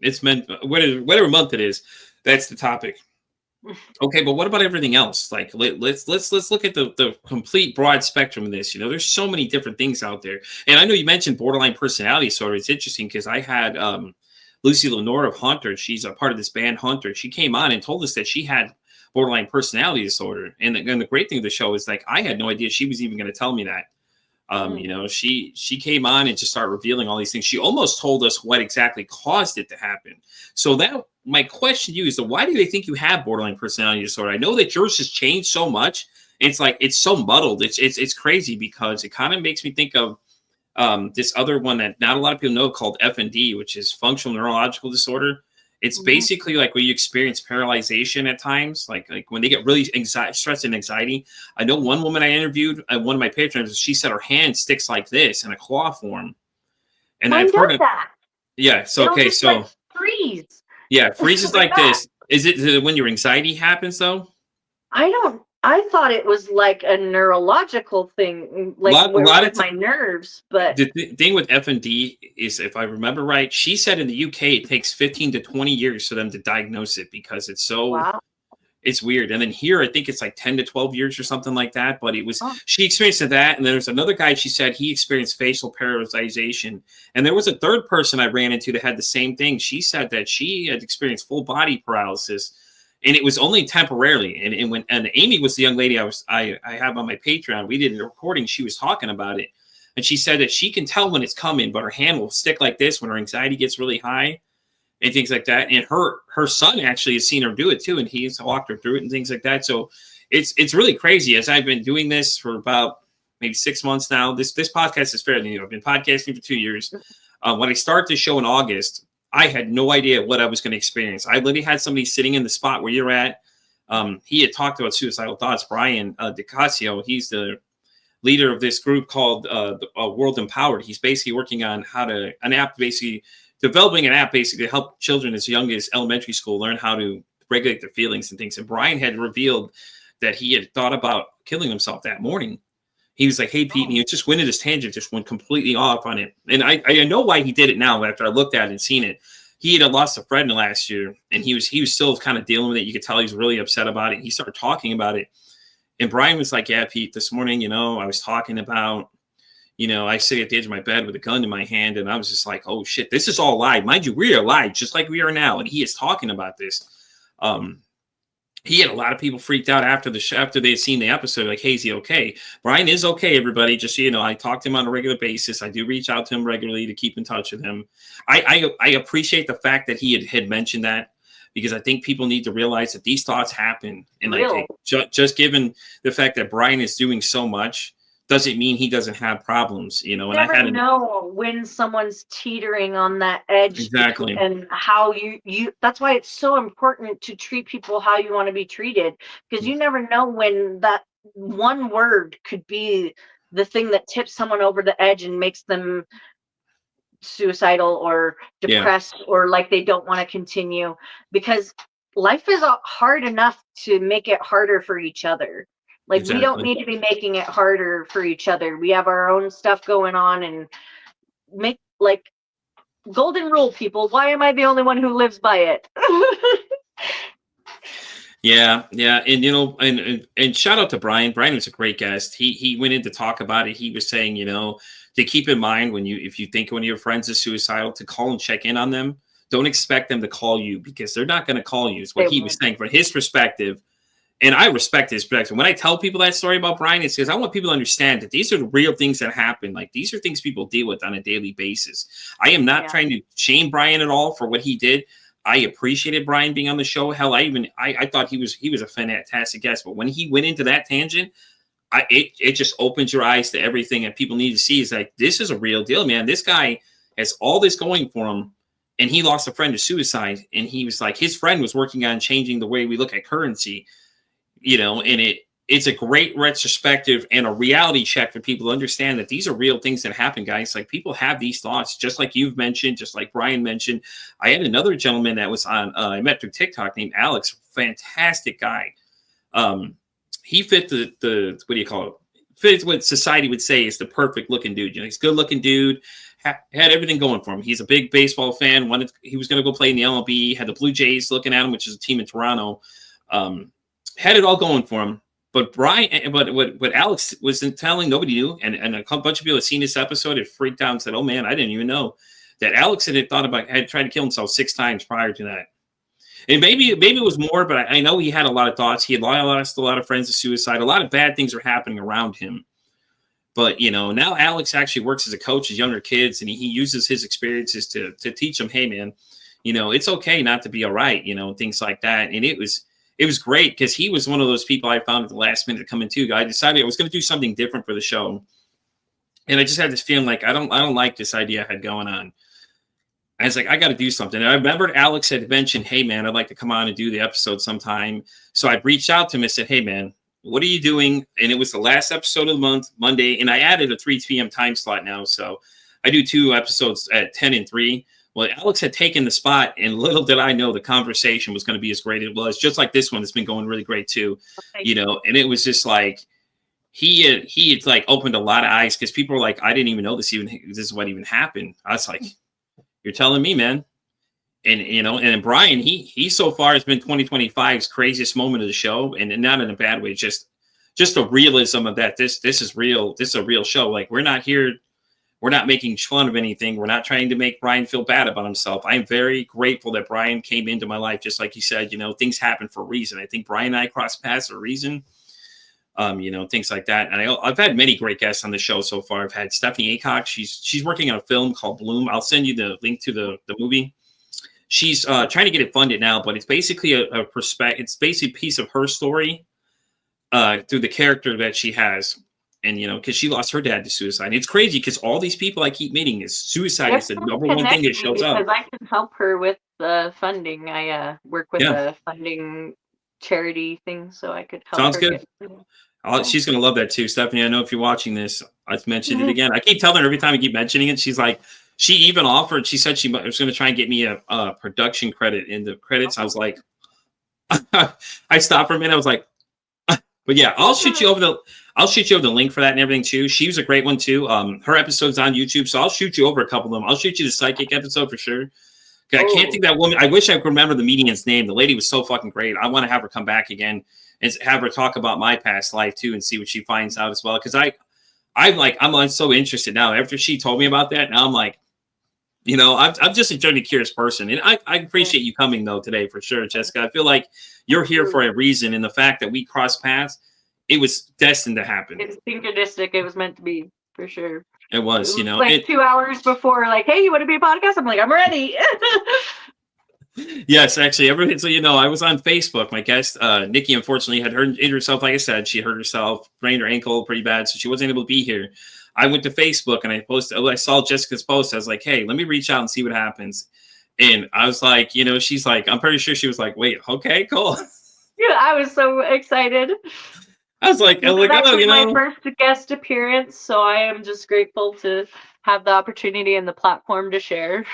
Speaker 3: it's meant whatever month it is, that's the topic. Okay, but what about everything else? Like, let's look at the complete broad spectrum of this. There's so many different things out there. And I know you mentioned borderline personality disorder. It's interesting because I had Lucy Lenore of Hunter. She's a part of this band Hunter. She came on and told us that she had borderline personality disorder. And the great thing of the show is, like, I had no idea she was even going to tell me that. She came on and just started revealing all these things. She almost told us what exactly caused it to happen. So that my question to you is, why do they think you have borderline personality disorder? I know that yours has changed so much. It's like, it's so muddled. It's crazy, because it kind of makes me think of this other one that not a lot of people know, called FND, which is functional neurological disorder. It's basically like where you experience paralyzation at times, like when they get really stress and anxiety. I know one woman I interviewed, one of my patrons, she said her hand sticks like this in a claw form. And I've heard
Speaker 2: that.
Speaker 3: Yeah. So, okay. So
Speaker 2: like freeze.
Speaker 3: Yeah. Freezes like this. Is it when your anxiety happens though?
Speaker 2: I thought it was like a neurological thing, like with my nerves. But
Speaker 3: the thing with FND is, if I remember right, she said in the UK it takes 15 to 20 years for them to diagnose it, because it's so it's weird. And then here, I think it's like 10 to 12 years or something like that. But it was she experienced that, and then there's another guy. She said he experienced facial paralyzation, and there was a third person I ran into that had the same thing. She said that she had experienced full body paralysis. And it was only temporarily. And Amy was the young lady I have on my Patreon. We did a recording. She was talking about it. And she said that she can tell when it's coming, but her hand will stick like this when her anxiety gets really high and things like that. And her son actually has seen her do it too. And he's walked her through it and things like that. So it's really crazy. As I've been doing this for about maybe 6 months now, this podcast is fairly new. I've been podcasting for 2 years. When I start this show in August, I had no idea what I was going to experience. I literally had somebody sitting in the spot where you're at. He had talked about suicidal thoughts. Brian DiCasio, he's the leader of this group called World Empowered. He's basically working on developing an app basically to help children as young as elementary school learn how to regulate their feelings and things. And Brian had revealed that he had thought about killing himself that morning. He was like, hey, Pete, and he just went into this tangent, just went completely off on it. And I know why he did it now after I looked at it and seen it. He had lost a friend last year, and he was still kind of dealing with it. You could tell he was really upset about it. He started talking about it. And Brian was like, yeah, Pete, this morning, I was talking about, I sit at the edge of my bed with a gun in my hand, and I was just like, oh shit, this is all live. Mind you, we are live just like we are now, and he is talking about this. He had a lot of people freaked out after after they had seen the episode, like, hey, is he okay? Brian is okay, everybody. Just so you know, I talk to him on a regular basis. I do reach out to him regularly to keep in touch with him. I appreciate the fact that he had mentioned that, because I think people need to realize that these thoughts happen. And like, just given the fact that Brian is doing so much, doesn't mean he doesn't have problems, And
Speaker 2: never know when someone's teetering on that edge.
Speaker 3: Exactly.
Speaker 2: And how you that's why it's so important to treat people how you want to be treated, because you never know when that one word could be the thing that tips someone over the edge and makes them suicidal or depressed, or like they don't want to continue, because life is hard enough to make it harder for each other. Like, we don't need to be making it harder for each other. We have our own stuff going on, and make, like, golden rule, people. Why am I the only one who lives by it?
Speaker 3: Yeah. And shout out to Brian. Brian was a great guest. He went in to talk about it. He was saying, to keep in mind if you think one of your friends is suicidal, to call and check in on them. Don't expect them to call you, because they're not going to call you. Is what he was saying from his perspective. And I respect his perspective. When I tell people that story about Brian, it's because I want people to understand that these are the real things that happen. Like, these are things people deal with on a daily basis. I am not trying to shame Brian at all for what he did. I appreciated Brian being on the show. Hell, I thought he was a fantastic guest. But when he went into that tangent, it just opens your eyes to everything that people need to see. Is like, this is a real deal, man. This guy has all this going for him, and he lost a friend to suicide. And he was like, his friend was working on changing the way we look at currency. And it's a great retrospective and a reality check for people to understand that these are real things that happen, guys. Like, people have these thoughts, just like you've mentioned, just like Brian mentioned. I had another gentleman that was on, I met through TikTok, named Alex, fantastic guy. He fit the what do you call it? Fits what society would say is the perfect looking dude. He's a good looking dude, had everything going for him. He's a big baseball fan. He was going to go play in the MLB, had the Blue Jays looking at him, which is a team in Toronto. Had it all going for him, but what Alex wasn't telling, nobody knew, and a bunch of people had seen this episode, had freaked out and said, "Oh man, I didn't even know that Alex had tried to kill himself 6 times prior to that." And maybe it was more, but I know he had a lot of thoughts. He had lost a lot of friends to suicide. A lot of bad things are happening around him. But now Alex actually works as a coach with younger kids, and he uses his experiences to teach them, hey man, it's okay not to be all right, things like that. And it was great, because he was one of those people I found at the last minute to come in too. I decided I was going to do something different for the show. And I just had this feeling like, I don't like this idea I had going on. I was like, I got to do something. And I remembered Alex had mentioned, hey man, I'd like to come on and do the episode sometime. So I reached out to him and said, hey man, what are you doing? And it was the last episode of the month, Monday. And I added a 3 p.m. time slot now. So I do 2 episodes at 10 and 3. Well, Alex had taken the spot, and little did I know the conversation was going to be as great as it was, just like this one. It's been going really great too, and it was just like, he had like opened a lot of eyes, because people were like, I didn't even know this is what even happened. I was like, you're telling me, man. And, and Brian, he so far has been 2025's craziest moment of the show, and not in a bad way, just the realism of that. This is real. This is a real show. Like, we're not making fun of anything. We're not trying to make Brian feel bad about himself. I'm very grateful that Brian came into my life. Just like you said, things happen for a reason. I think Brian and I crossed paths for a reason, things like that. And I've had many great guests on the show so far. I've had Stephanie Aycock. She's working on a film called Bloom. I'll send you the link to the movie. She's trying to get it funded now, but it's basically a perspective. It's basically a piece of her story through the character that she has. And, because she lost her dad to suicide. It's crazy, because all these people I keep meeting is suicide is the number one thing that shows up.
Speaker 2: Because I can help her with the funding. I work with a funding charity thing, so I could help
Speaker 3: Sounds
Speaker 2: her.
Speaker 3: Good. She's going to love that too. Stephanie, I know if you're watching this, I've mentioned it again. I keep telling her every time I keep mentioning it, she's like, she even offered, she said she was going to try and get me a production credit in the credits. I was like, I stopped for a minute. I was like, but yeah, I'll shoot you over the link for that and everything too. She was a great one too. Her episode's on YouTube, so I'll shoot you over a couple of them. I'll shoot you the psychic episode for sure. I can't think of that woman. I wish I could remember the median's name. The lady was so fucking great. I want to have her come back again and have her talk about my past life too, and see what she finds out as well. Because I I'm like so interested now. After she told me about that, now I'm like, you know, I'm just a genuinely curious person, and I appreciate you coming though today for sure, Jessica. I feel like you're here for a reason, and the fact that we crossed paths, it was destined to happen.
Speaker 2: It's synchronistic. It was meant to be for sure.
Speaker 3: It was, you know,
Speaker 2: like 2 hours before, like, hey, you want to be a podcast? I'm like, I'm ready.
Speaker 3: Yes, actually, so you know, I was on Facebook. My guest, Nikki, unfortunately had hurt herself. Like I said, she hurt herself, sprained her ankle pretty bad, so she wasn't able to be here. I went to Facebook and I saw Jessica's post. I was like, hey, let me reach out and see what happens. And I was like, you know, she's like, I'm pretty sure she was like, wait, okay, cool.
Speaker 2: Yeah, I was so excited.
Speaker 3: I was like, oh, you know,
Speaker 2: my first guest appearance, so I am just grateful to have the opportunity and the platform to share.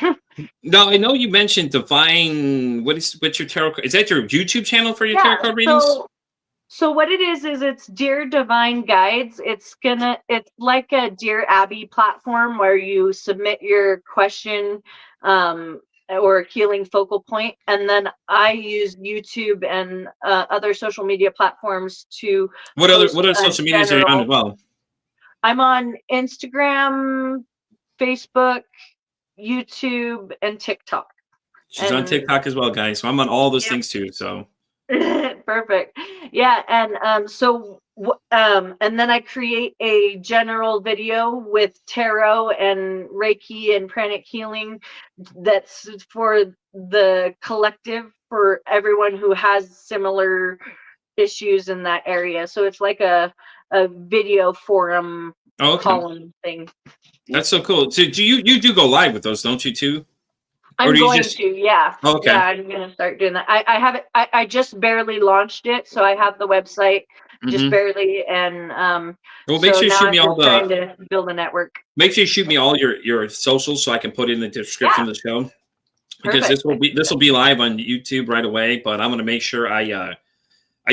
Speaker 3: No, I know you mentioned Divine. What's your tarot? Is that your YouTube channel for your tarot card readings?
Speaker 2: So what it is it's Dear Divine Guides. It's like a Dear Abby platform where you submit your question or healing focal point, and then I use YouTube and other social media platforms to
Speaker 3: what other social medias are you on as well?
Speaker 2: I'm on Instagram, Facebook, YouTube, and TikTok.
Speaker 3: She's on TikTok as well, guys. So I'm on all those things too. So
Speaker 2: perfect. Yeah, and and then I create a general video with tarot and Reiki and pranic healing that's for the collective, for everyone who has similar issues in that area. So it's like a video forum column thing.
Speaker 3: That's so cool. So you do go live with those, don't you too?
Speaker 2: I'm going to, yeah.
Speaker 3: Oh, okay.
Speaker 2: Yeah, I'm gonna start doing that. I have it. I just barely launched it, so I have the website just barely, and
Speaker 3: well, make sure you shoot me all
Speaker 2: trying to build a network.
Speaker 3: Make sure you shoot me all your socials so I can put it in the description of the show, because this will be live on YouTube right away. But I'm gonna make sure I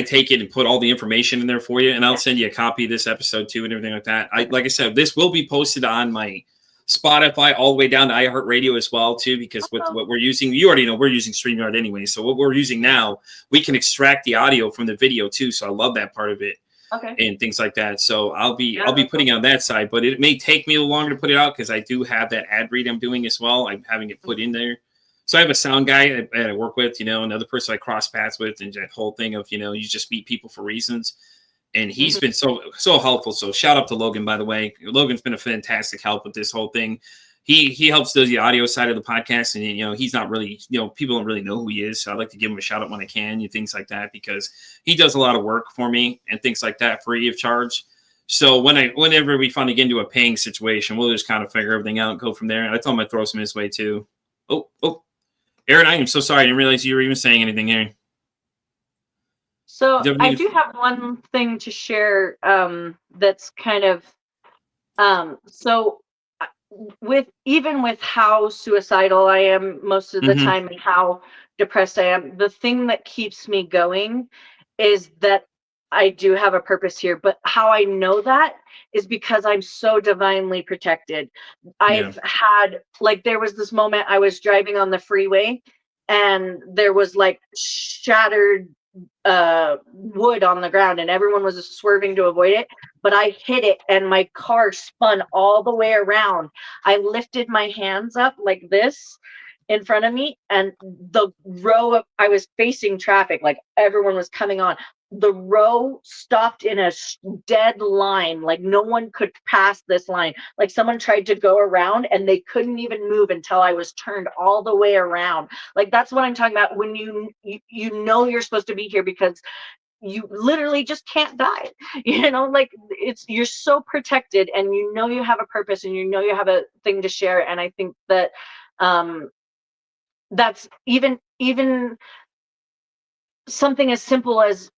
Speaker 3: take it and put all the information in there for you, and I'll send you a copy of this episode too and everything like that. Like I said, this will be posted on my Spotify all the way down to iHeartRadio as well too, because with what we're using, you already know we're using StreamYard anyway. So what we're using now, we can extract the audio from the video too. So I love that part of it.
Speaker 2: Okay.
Speaker 3: And things like that. So I'll be putting it on that side, but it may take me a little longer to put it out because I do have that ad read I'm doing as well. I'm having it put in there. So I have a sound guy that I work with, you know, another person I cross paths with, and that whole thing of, you know, you just meet people for reasons. And he's been so helpful. So shout out to Logan, by the way. Logan's been a fantastic help with this whole thing. He helps do the audio side of the podcast, and you know, he's not really, you know, people don't really know who he is. So I'd like to give him a shout out when I can, and things like that, because he does a lot of work for me and things like that free of charge. So whenever we finally get into a paying situation, we'll just kind of figure everything out and go from there. And I told him I'd throw some his way too. Oh, Aaron, I am so sorry. I didn't realize you were even saying anything here.
Speaker 2: So I do have one thing to share that's kind of so with how suicidal I am most of the time and how depressed I am, the thing that keeps me going is that I do have a purpose here. But how I know that is because I'm so divinely protected. I've had, like, there was this moment I was driving on the freeway and there was like shattered wood on the ground and everyone was swerving to avoid it, but I hit it and my car spun all the way around. I lifted my hands up like this in front of me, and the row I was facing traffic, like everyone was coming on. The row stopped in a dead line, like no one could pass this line. Like someone tried to go around and they couldn't even move until I was turned all the way around. Like that's what I'm talking about when you know you're supposed to be here, because you literally just can't die. You know, like you're so protected, and you know you have a purpose, and you know you have a thing to share. And I think that that's even something as simple as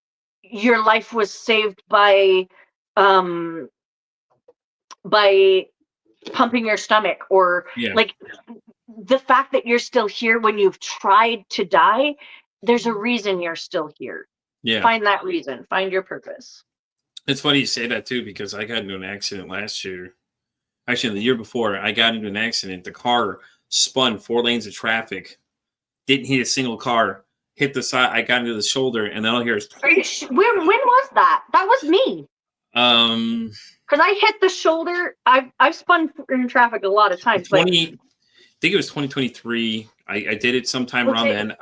Speaker 2: your life was saved by pumping your stomach, or like the fact that you're still here when you've tried to die. There's a reason you're still here. Find that reason, find your purpose.
Speaker 3: It's funny you say that too, because I got into an accident last year. Actually, the year before, I got into an accident. The car spun 4 lanes of traffic, didn't hit a single car, hit the side. I got into the shoulder, and then all I hear is.
Speaker 2: When was that? That was me. Because I hit the shoulder. I've spun in traffic a lot of times. But
Speaker 3: I think it was 2023. I did it sometime around then.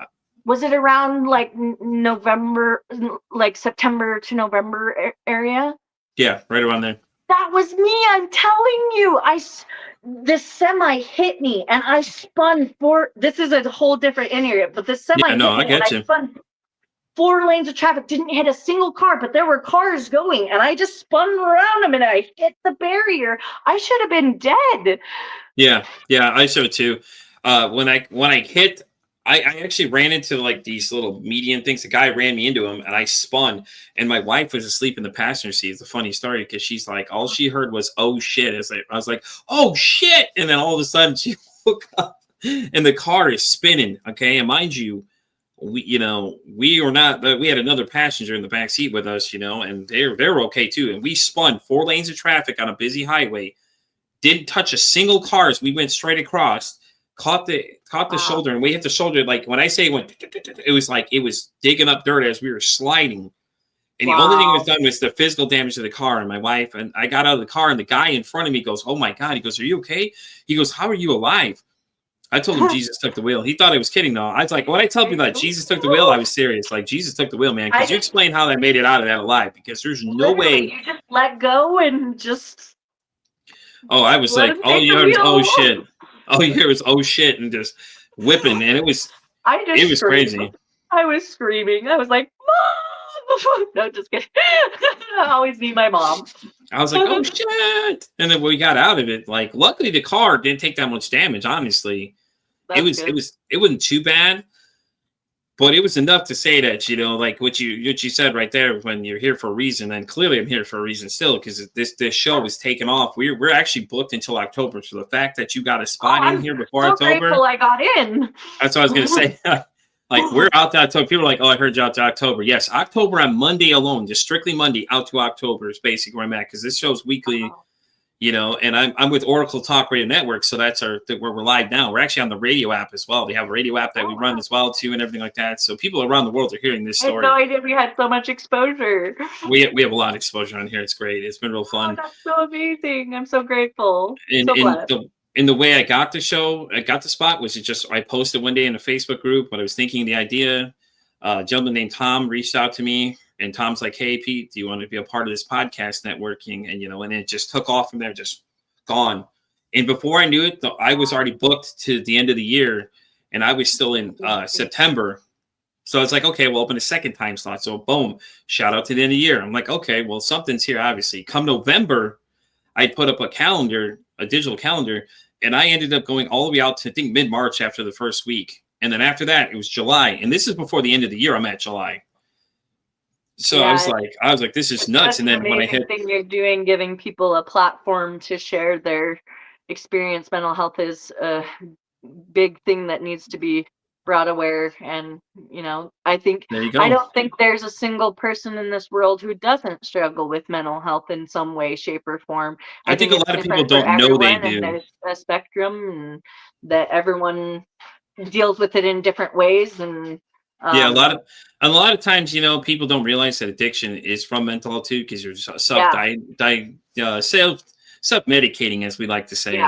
Speaker 2: Was it around like November, like September to November area?
Speaker 3: Yeah, right around there.
Speaker 2: That was me. I'm telling you. This semi hit me, and I spun this is a whole different area, but this semi hit me,
Speaker 3: I get
Speaker 2: and
Speaker 3: you.
Speaker 2: I spun 4 lanes of traffic. Didn't hit a single car, but there were cars going, and I just spun around them, and I hit the barrier. I should have been dead.
Speaker 3: Yeah, I should too. When I hit, I actually ran into like these little median things. The guy ran me into him, and I spun. And my wife was asleep in the passenger seat. It's a funny story because she's like, all she heard was "oh shit." I was like, "Oh shit!" And then all of a sudden she woke up, and the car is spinning. Okay, and mind you, we were not. We had another passenger in the back seat with us, and they were okay too. And we spun 4 lanes of traffic on a busy highway. Didn't touch a single car as we went straight across. Caught the shoulder, and we hit the shoulder. Like when I say it went, it was like it was digging up dirt as we were sliding. And the only thing that was done was the physical damage to the car. And my wife and I got out of the car, and the guy in front of me goes, "Oh my God!" He goes, "Are you okay?" He goes, "How are you alive?" I told him Jesus took the wheel. He thought I was kidding though. I was like, when I tell people that Jesus took the wheel, I was serious. Like Jesus took the wheel, man. Because you explain how I made it out of that alive. Because there's no way.
Speaker 2: You just let go and just.
Speaker 3: Oh, I was like, oh, you heard, oh shit. Oh, you hear was oh shit, and just whipping, and it was crazy.
Speaker 2: I was screaming. I was like, Mom! No, just kidding. I always be my mom.
Speaker 3: I was like, oh shit! And then we got out of it. Like, luckily the car didn't take that much damage. Honestly, it wasn't too bad, but it was enough to say that like what you said right there. When you're here for a reason, and clearly I'm here for a reason still, because this show was taken off. We're actually booked until October. So the fact that you got a spot in here before October,
Speaker 2: grateful I got in.
Speaker 3: That's what I was gonna say. Like we're out to October. People are like, "Oh, I heard you out to October." Yes, October on Monday alone, just strictly Monday out to October is basically where I'm at, because this show's weekly. And I'm with Oracle Talk Radio Network, so that's where we're live now. We're actually on the radio app as well. They have a radio app that we run as well too, and everything like that. So people around the world are hearing this story.
Speaker 2: I had no idea we had so much exposure.
Speaker 3: We have a lot of exposure on here. It's great. It's been real fun.
Speaker 2: That's so amazing. I'm so grateful.
Speaker 3: In the way I got the show, I got the spot was I posted one day in a Facebook group when I was thinking the idea. A gentleman named Tom reached out to me. And Tom's like, "Hey, Pete, do you want to be a part of this podcast networking?" And, and it just took off from there, just gone. And before I knew it, I was already booked to the end of the year, and I was still in September. So I was like, okay, we'll open a second time slot. So boom, shout out to the end of the year. I'm like, okay, well, something's here, obviously. Come November, I put up a digital calendar, and I ended up going all the way out to, I think, mid-March after the first week. And then after that, it was July. And this is before the end of the year. I'm at July. So yeah, I was like, this is nuts. And then when I hit,
Speaker 2: thing you're doing, giving people a platform to share their experience, mental health is a big thing that needs to be brought aware. And I think I don't think there's a single person in this world who doesn't struggle with mental health in some way, shape, or form.
Speaker 3: I think a lot of people don't know they do.
Speaker 2: There's a spectrum, and that everyone deals with it in different ways. And
Speaker 3: yeah, a lot of times, people don't realize that addiction is from mental health too, because you're self-medicating, as we like to say,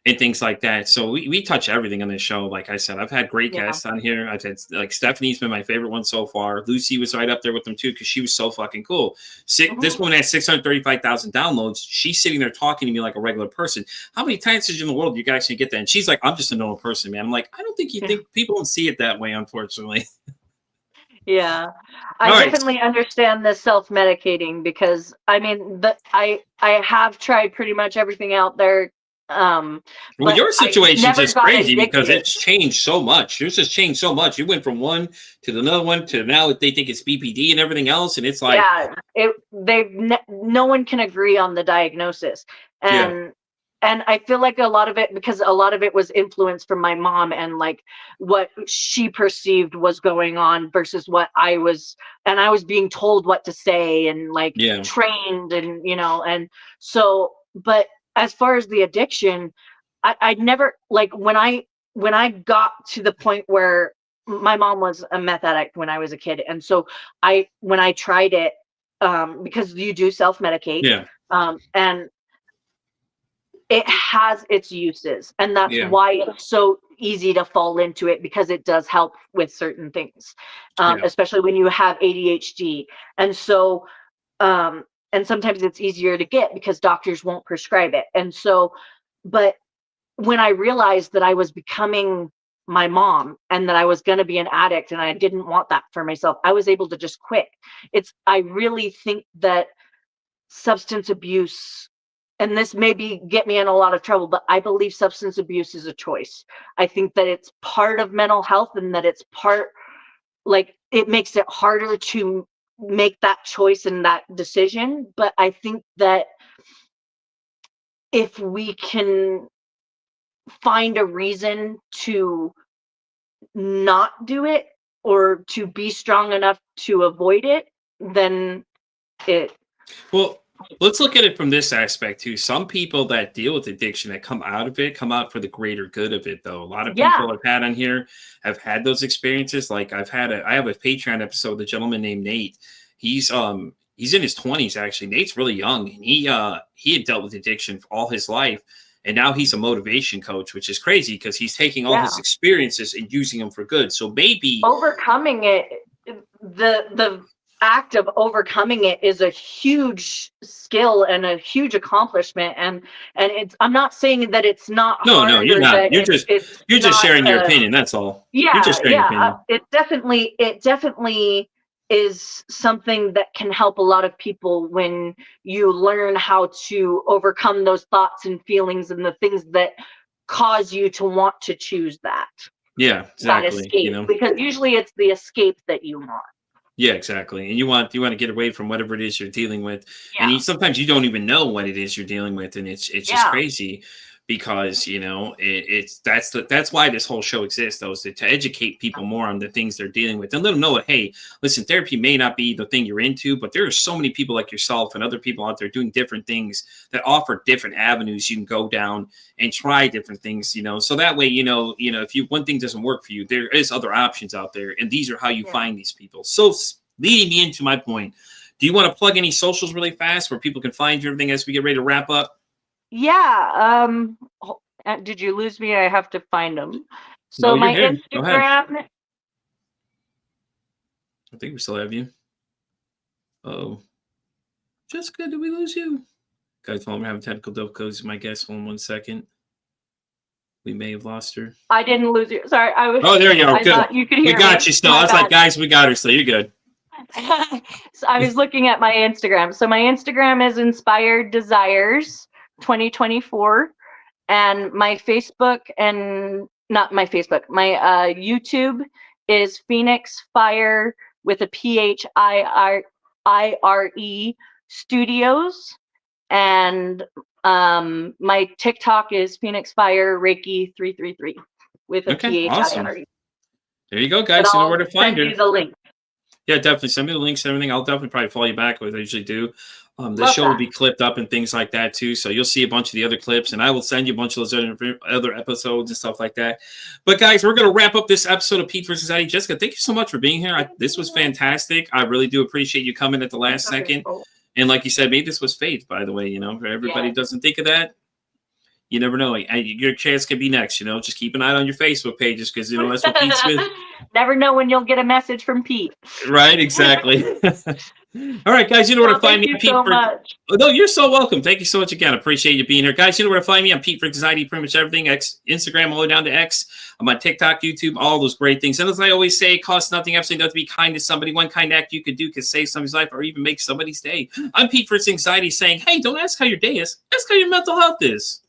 Speaker 3: and things like that. So we touch everything on this show. Like I said, I've had great guests on here. I've had Stephanie's been my favorite one so far. Lucy was right up there with them too, because she was so fucking cool. This woman has 635,000 downloads. She's sitting there talking to me like a regular person. How many times in the world do you guys get that? And she's like, "I'm just a normal person, man." I'm like, I don't think think people don't see it that way, unfortunately.
Speaker 2: Yeah, I definitely understand the self-medicating, because I have tried pretty much everything out there.
Speaker 3: Well, your situation is just crazy because it's changed so much. Yours has changed so much. You went from one to another one to now they think it's BPD and everything else, and it's like
Speaker 2: no one can agree on the diagnosis, and I feel like a lot of it was influenced from my mom and like what she perceived was going on versus what I was being told what to say and like trained and and so. But as far as the addiction, I never, like, when I got to the point where my mom was a meth addict when I was a kid, and so when I tried it, because you do self-medicate. And it has its uses, and that's
Speaker 3: Yeah.
Speaker 2: why it's so easy to fall into it, because it does help with certain things,
Speaker 3: Yeah.
Speaker 2: especially when you have ADHD. And so, and sometimes it's easier to get because doctors won't prescribe it. And so, but when I realized that I was becoming my mom and that I was going to be an addict and I didn't want that for myself, I was able to just quit. I really think that substance abuse, and this maybe get me in a lot of trouble, but I believe substance abuse is a choice. I think that it's part of mental health, and that it's part, like, it makes it harder to make that choice and that decision. But I think that if we can find a reason to not do it, or to be strong enough to avoid it, then it.
Speaker 3: Well, let's look at it from this aspect too. Some people that deal with addiction, that come out of it, come out for the greater good of it, though. A lot of people I've had on here have had those experiences. Like I have a Patreon episode with a gentleman named Nate. He's in his 20s actually. Nate's really young, and he had dealt with addiction for all his life. And now he's a motivation coach, which is crazy because he's taking all his experiences and using them for good. So maybe
Speaker 2: overcoming it, the act of overcoming it, is a huge skill and a huge accomplishment. And it's, I'm not saying that it's not hard.
Speaker 3: No, you're not. You're just sharing your opinion. That's all.
Speaker 2: Yeah,
Speaker 3: you're just sharing your opinion.
Speaker 2: It definitely is something that can help a lot of people when you learn how to overcome those thoughts and feelings and the things that cause you to want to choose that.
Speaker 3: Yeah, exactly.
Speaker 2: That escape, because usually it's the escape that you want.
Speaker 3: Yeah, exactly. And you want to get away from whatever it is you're dealing with. Yeah. And sometimes you don't even know what it is you're dealing with, and it's just crazy. Because that's why this whole show exists, though, is to educate people more on the things they're dealing with, and let them know that, hey, listen, therapy may not be the thing you're into, but there are so many people like yourself and other people out there doing different things that offer different avenues you can go down and try different things, so that way, if one thing doesn't work for you, there is other options out there, and these are how you find these people. So leading me into my point, do you want to plug any socials really fast where people can find you, everything as we get ready to wrap up?
Speaker 2: Yeah. Did you lose me? I have to find them. So my Instagram.
Speaker 3: I think we still have you. Oh, Jessica, did we lose you? Guys, while we're having technical difficulties, my guest, hold on 1 second. We may have lost her.
Speaker 2: I didn't lose you. Sorry, I was.
Speaker 3: Oh, there you go.
Speaker 2: I thought you could hear me.
Speaker 3: We got you still. I was like, guys, we got her still. You're good.
Speaker 2: So I was looking at my Instagram. So my Instagram is Inspired Desires 2024, and my Facebook, and not my Facebook, my YouTube is Phoenix Fire with a PHIRE Studios, and my TikTok is Phoenix Fire Reiki 333 with a PHIRE.
Speaker 3: Awesome. There you go, guys. You know where to find her.
Speaker 2: Send you the link.
Speaker 3: Yeah, definitely send me the links and everything. I'll definitely probably follow you back, as I usually do. The show will be clipped up and things like that too, so you'll see a bunch of the other clips, and I will send you a bunch of those other episodes and stuff like that. But guys, we're going to wrap up this episode of Pete vs. Society. Jessica, thank you so much for being here. This was fantastic. I really do appreciate you coming at the last second. And like you said, maybe this was fate, by the way. Everybody doesn't think of that. You never know. Your chance could be next. Just keep an eye on your Facebook pages, because that's what Pete's with.
Speaker 2: Never know when you'll get a message from Pete.
Speaker 3: Right, exactly. All right, guys, you know where to find me.
Speaker 2: Thank you so much.
Speaker 3: Oh, no, you're so welcome. Thank you so much again. I appreciate you being here. Guys, you know where to find me. I'm Pete for Anxiety, pretty much everything. Instagram all the way down to X. I'm on TikTok, YouTube, all those great things. And as I always say, it costs nothing, absolutely nothing to be kind to somebody. One kind act you could do could save somebody's life or even make somebody's day. I'm Pete for Anxiety saying, hey, don't ask how your day is. Ask how your mental health is.